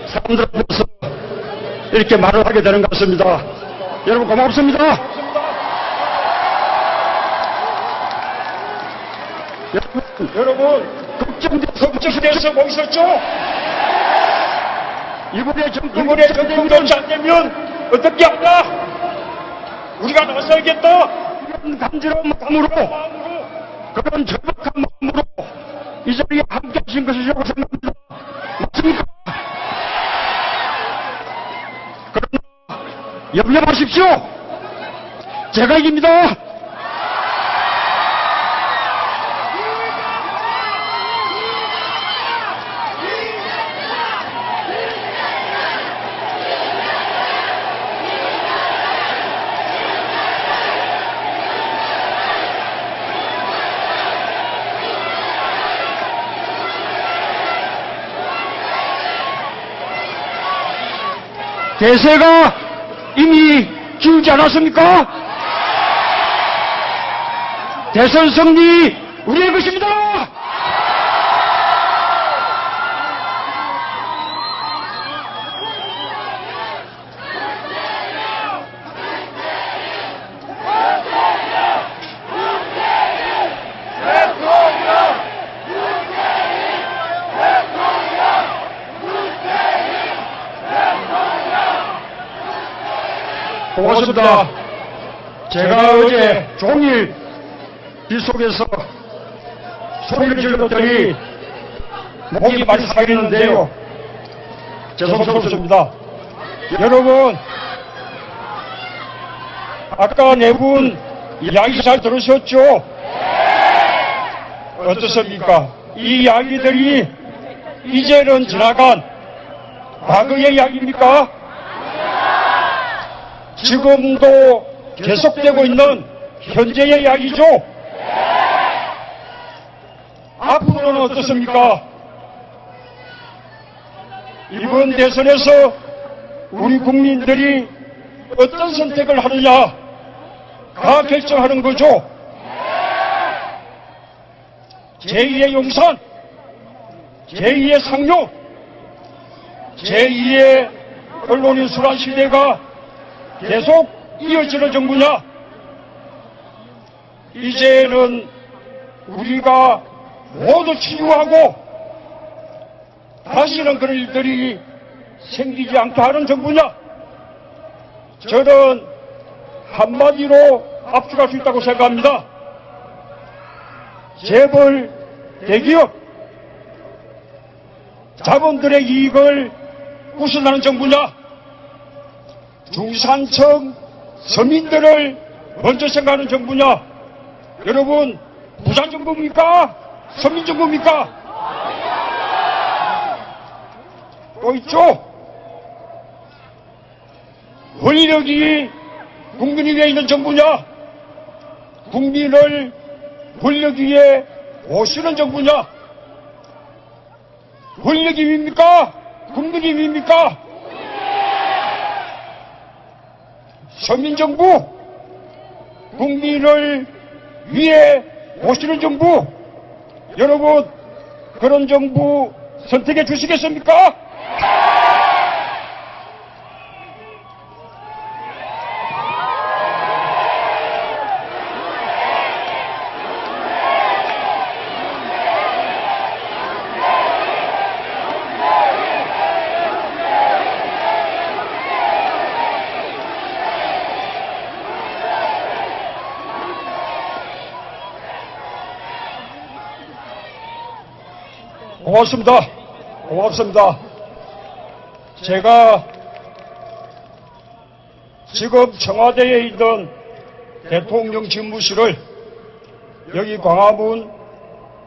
사람들 앞에서 이렇게 말을 하게 되는 것 같습니다. 여러분 고맙습니다. 여러분 걱정돼서 뭐 있었죠? 이번에 정권 교체 안 되면 어떻게 할까? 우리가 나서야겠다. 이런 간지러운 마음으로 그런 절박한 마음으로 이 자리에 함께 하신 것이라고 생각합니다. 맞습니까? 그러나 염려하십시오. 제가 이깁니다. 대세가 이미 기울지 않았습니까? 대선 승리 우리의 것입니다. 고맙습니다. 제가 어제 종일 빗속에서 소리를 질렀더니 목이 많이 상했는데요. 죄송스럽습니다. 여러분, 아까 네 분 이야기 잘 들으셨죠? 어떻습니까? 이 이야기들이 이제는 지나간 과거의 이야기입니까? 지금도 계속되고 있는 현재의 이야기죠. 앞으로는 어떻습니까? 이번 대선에서 우리 국민들이 어떤 선택을 하느냐가 결정하는 거죠. 제2의 용산, 제2의 상용, 제2의 언론인 수란 시대가 계속 이어지는 정부냐? 이제는 우리가 모두 치유하고 다시는 그런 일들이 생기지 않게 하는 정부냐? 저는 한마디로 압축할 수 있다고 생각합니다. 재벌, 대기업, 자본들의 이익을 우선하는 정부냐? 중산층 서민들을 먼저 생각하는 정부냐? 여러분, 부산정부입니까? 서민정부입니까? 또 있죠? 권력이 국민 위에 있는 정부냐? 국민을 권력 위에 모시는 정부냐? 권력이 위입니까? 국민이 위입니까? 서민정부, 국민을 위해 모시는 정부, 여러분 그런 정부 선택해 주시겠습니까? 고맙습니다. 고맙습니다. 제가 지금 청와대에 있는 대통령 집무실을 여기 광화문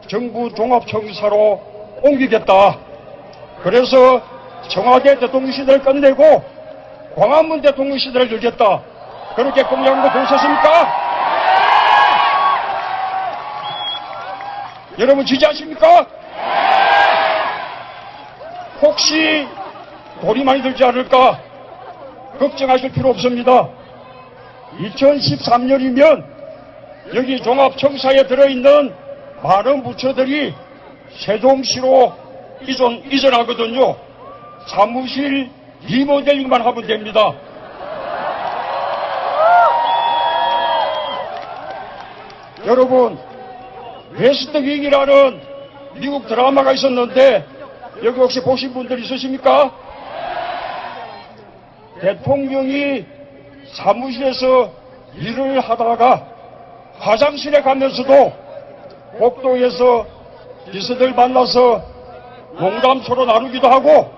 정부 종합청사로 옮기겠다. 그래서 청와대 대통령 시대를 끝내고 광화문 대통령 시대를 열겠다. 그렇게 공약한 거 들으셨습니까? 여러분 지지하십니까? 혹시 돈이 많이 들지 않을까 걱정하실 필요 없습니다. 2013년이면 여기 종합청사에 들어있는 많은 부처들이 세종시로 이전하거든요. 사무실 리모델링만 하면 됩니다. 여러분, 웨스트윙이라는 미국 드라마가 있었는데 여기 혹시 보신 분들 있으십니까? 대통령이 사무실에서 일을 하다가 화장실에 가면서도 복도에서 비서들 만나서 농담 서로 나누기도 하고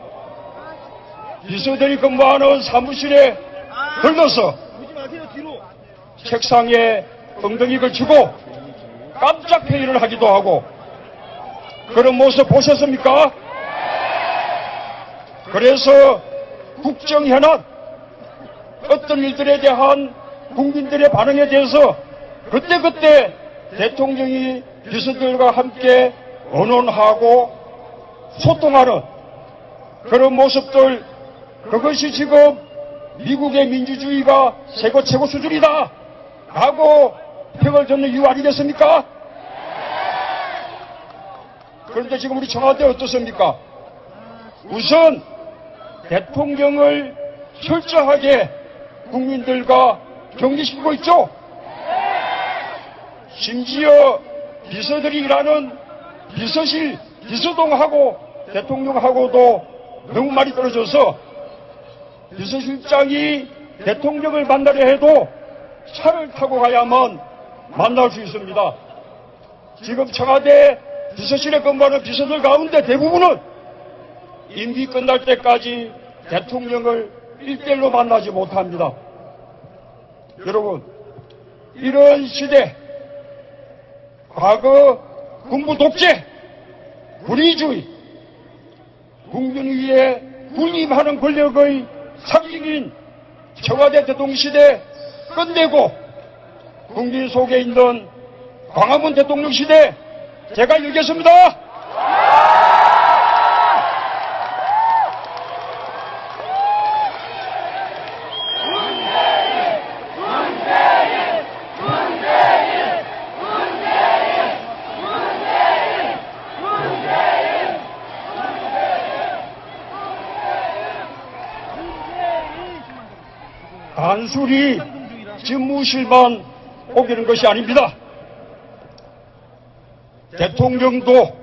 비서들이 근무하는 사무실에 들러서 책상에 엉덩이 걸치고 깜짝 회의를 하기도 하고 그런 모습 보셨습니까? 그래서 국정 현안 어떤 일들에 대한 국민들의 반응에 대해서 그때그때 대통령이 비서들과 함께 언론하고 소통하는 그런 모습들, 그것이 지금 미국의 민주주의가 세계 최고 수준이다 라고 평을 듣는 이유 아니겠습니까? 그런데 지금 우리 청와대 어떻습니까? 우선 대통령을 철저하게 국민들과 격리시키고 있죠. 심지어 비서들이 일하는 비서실, 비서동하고 대통령하고도 너무 많이 떨어져서 비서실장이 대통령을 만나려 해도 차를 타고 가야만 만날 수 있습니다. 지금 청와대 비서실에 근무하는 비서들 가운데 대부분은 임기 끝날 때까지 대통령을 일대일로 만나지 못합니다. 여러분, 이런 시대, 과거 군부 독재, 군의주의, 국민 위에 군임하는 권력의 상징인 청와대 대통령 시대 끝내고 국민 속에 있는 광화문 대통령 시대 제가 열겠습니다. 단순히 집무실만 옮기는 것이 아닙니다. 대통령도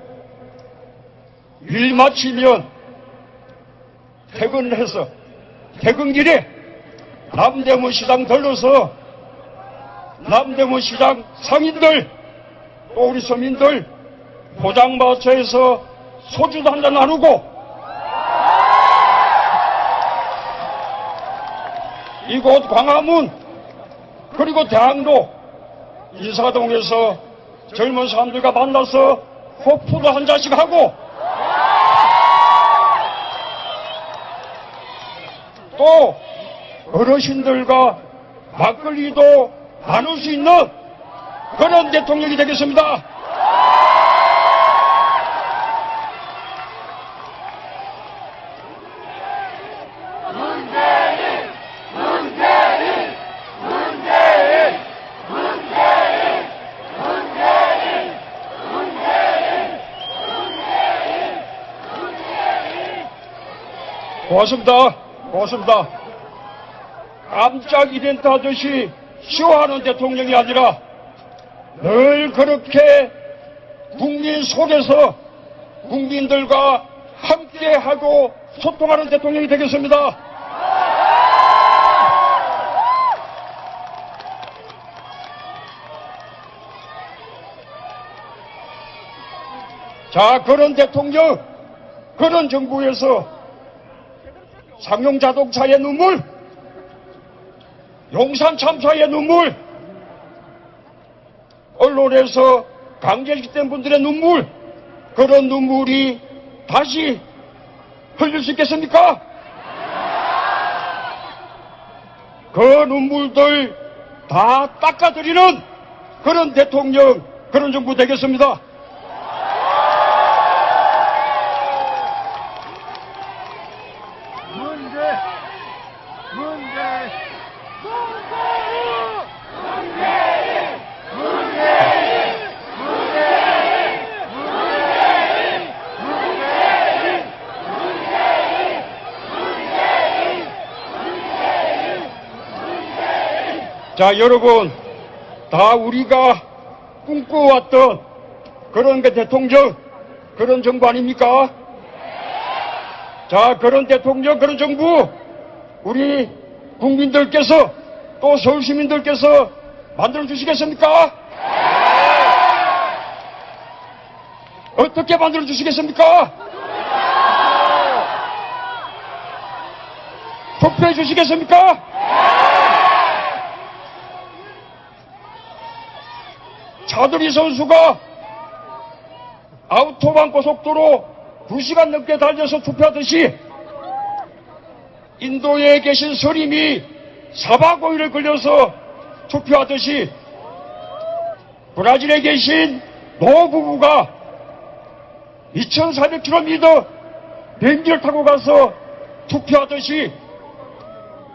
일 마치면 퇴근을 해서 퇴근길에 남대문 시장 들러서 남대문 시장 상인들 또 우리 서민들 포장마차에서 소주도 한잔 나누고 이곳 광화문 그리고 대학로 인사동에서 젊은 사람들과 만나서 호프도 한 잔씩 하고 또 어르신들과 막걸리도 나눌 수 있는 그런 대통령이 되겠습니다. 고맙습니다. 고맙습니다. 깜짝 이벤트 하듯이 쇼하는 대통령이 아니라 늘 그렇게 국민 속에서 국민들과 함께하고 소통하는 대통령이 되겠습니다. 자, 그런 대통령, 그런 정부에서 상용자동차의 눈물, 용산 참사의 눈물, 언론에서 강제식된 분들의 눈물, 그런 눈물이 다시 흘릴 수 있겠습니까? 그 눈물들 다 닦아드리는 그런 대통령, 그런 정부 되겠습니다. 자, 여러분, 다 우리가 꿈꿔왔던 그런 그 대통령, 그런 정부 아닙니까? 자, 그런 대통령, 그런 정부, 우리 국민들께서 또 서울 시민들께서 만들어 주시겠습니까? 어떻게 만들어 주시겠습니까? 투표해 주시겠습니까? 차두리 선수가 아우토반 고속도로 2시간 넘게 달려서 투표하듯이 인도에 계신 서림이 4박 5일을 걸려서 투표하듯이 브라질에 계신 노 부부가 2400km 비행기를 타고 가서 투표하듯이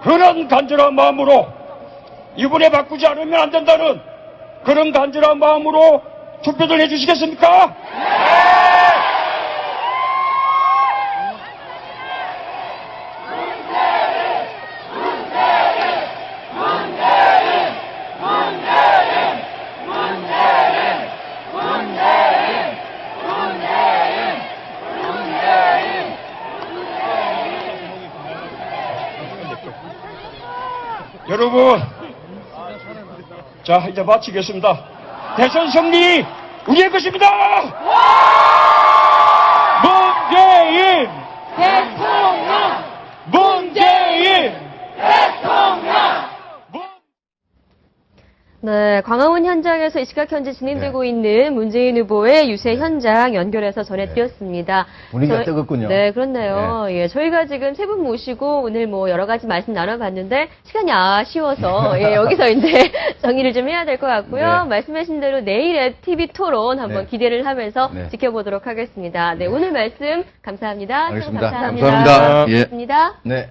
그런 간절한 마음으로 이번에 바꾸지 않으면 안 된다는 그런 간절한 마음으로 투표를 해주시겠습니까? 여러분, 자, 이제 마치겠습니다. 대선 승리 우리의 것입니다. 문재인 대통령, 문재인 대통령. 네, 광화문 현장에서 이 시각 현재 진행되고 있는 문재인 후보의 유세 현장 연결해서 전해드렸습니다. 분위기가 뜨겁군요. 네, 그렇네요. 예, 저희가 지금 세 분 모시고 오늘 뭐 여러 가지 말씀 나눠봤는데 시간이 아쉬워서 예, 여기서 이제 정리를 좀 해야 될 것 같고요. 네. 말씀하신 대로 내일의 TV 토론 한번 네. 기대를 하면서 네. 지켜보도록 하겠습니다. 네, 오늘 말씀 감사합니다. 알겠습니다. 감사합니다. 감사합니다. 예. 고맙습니다. 네.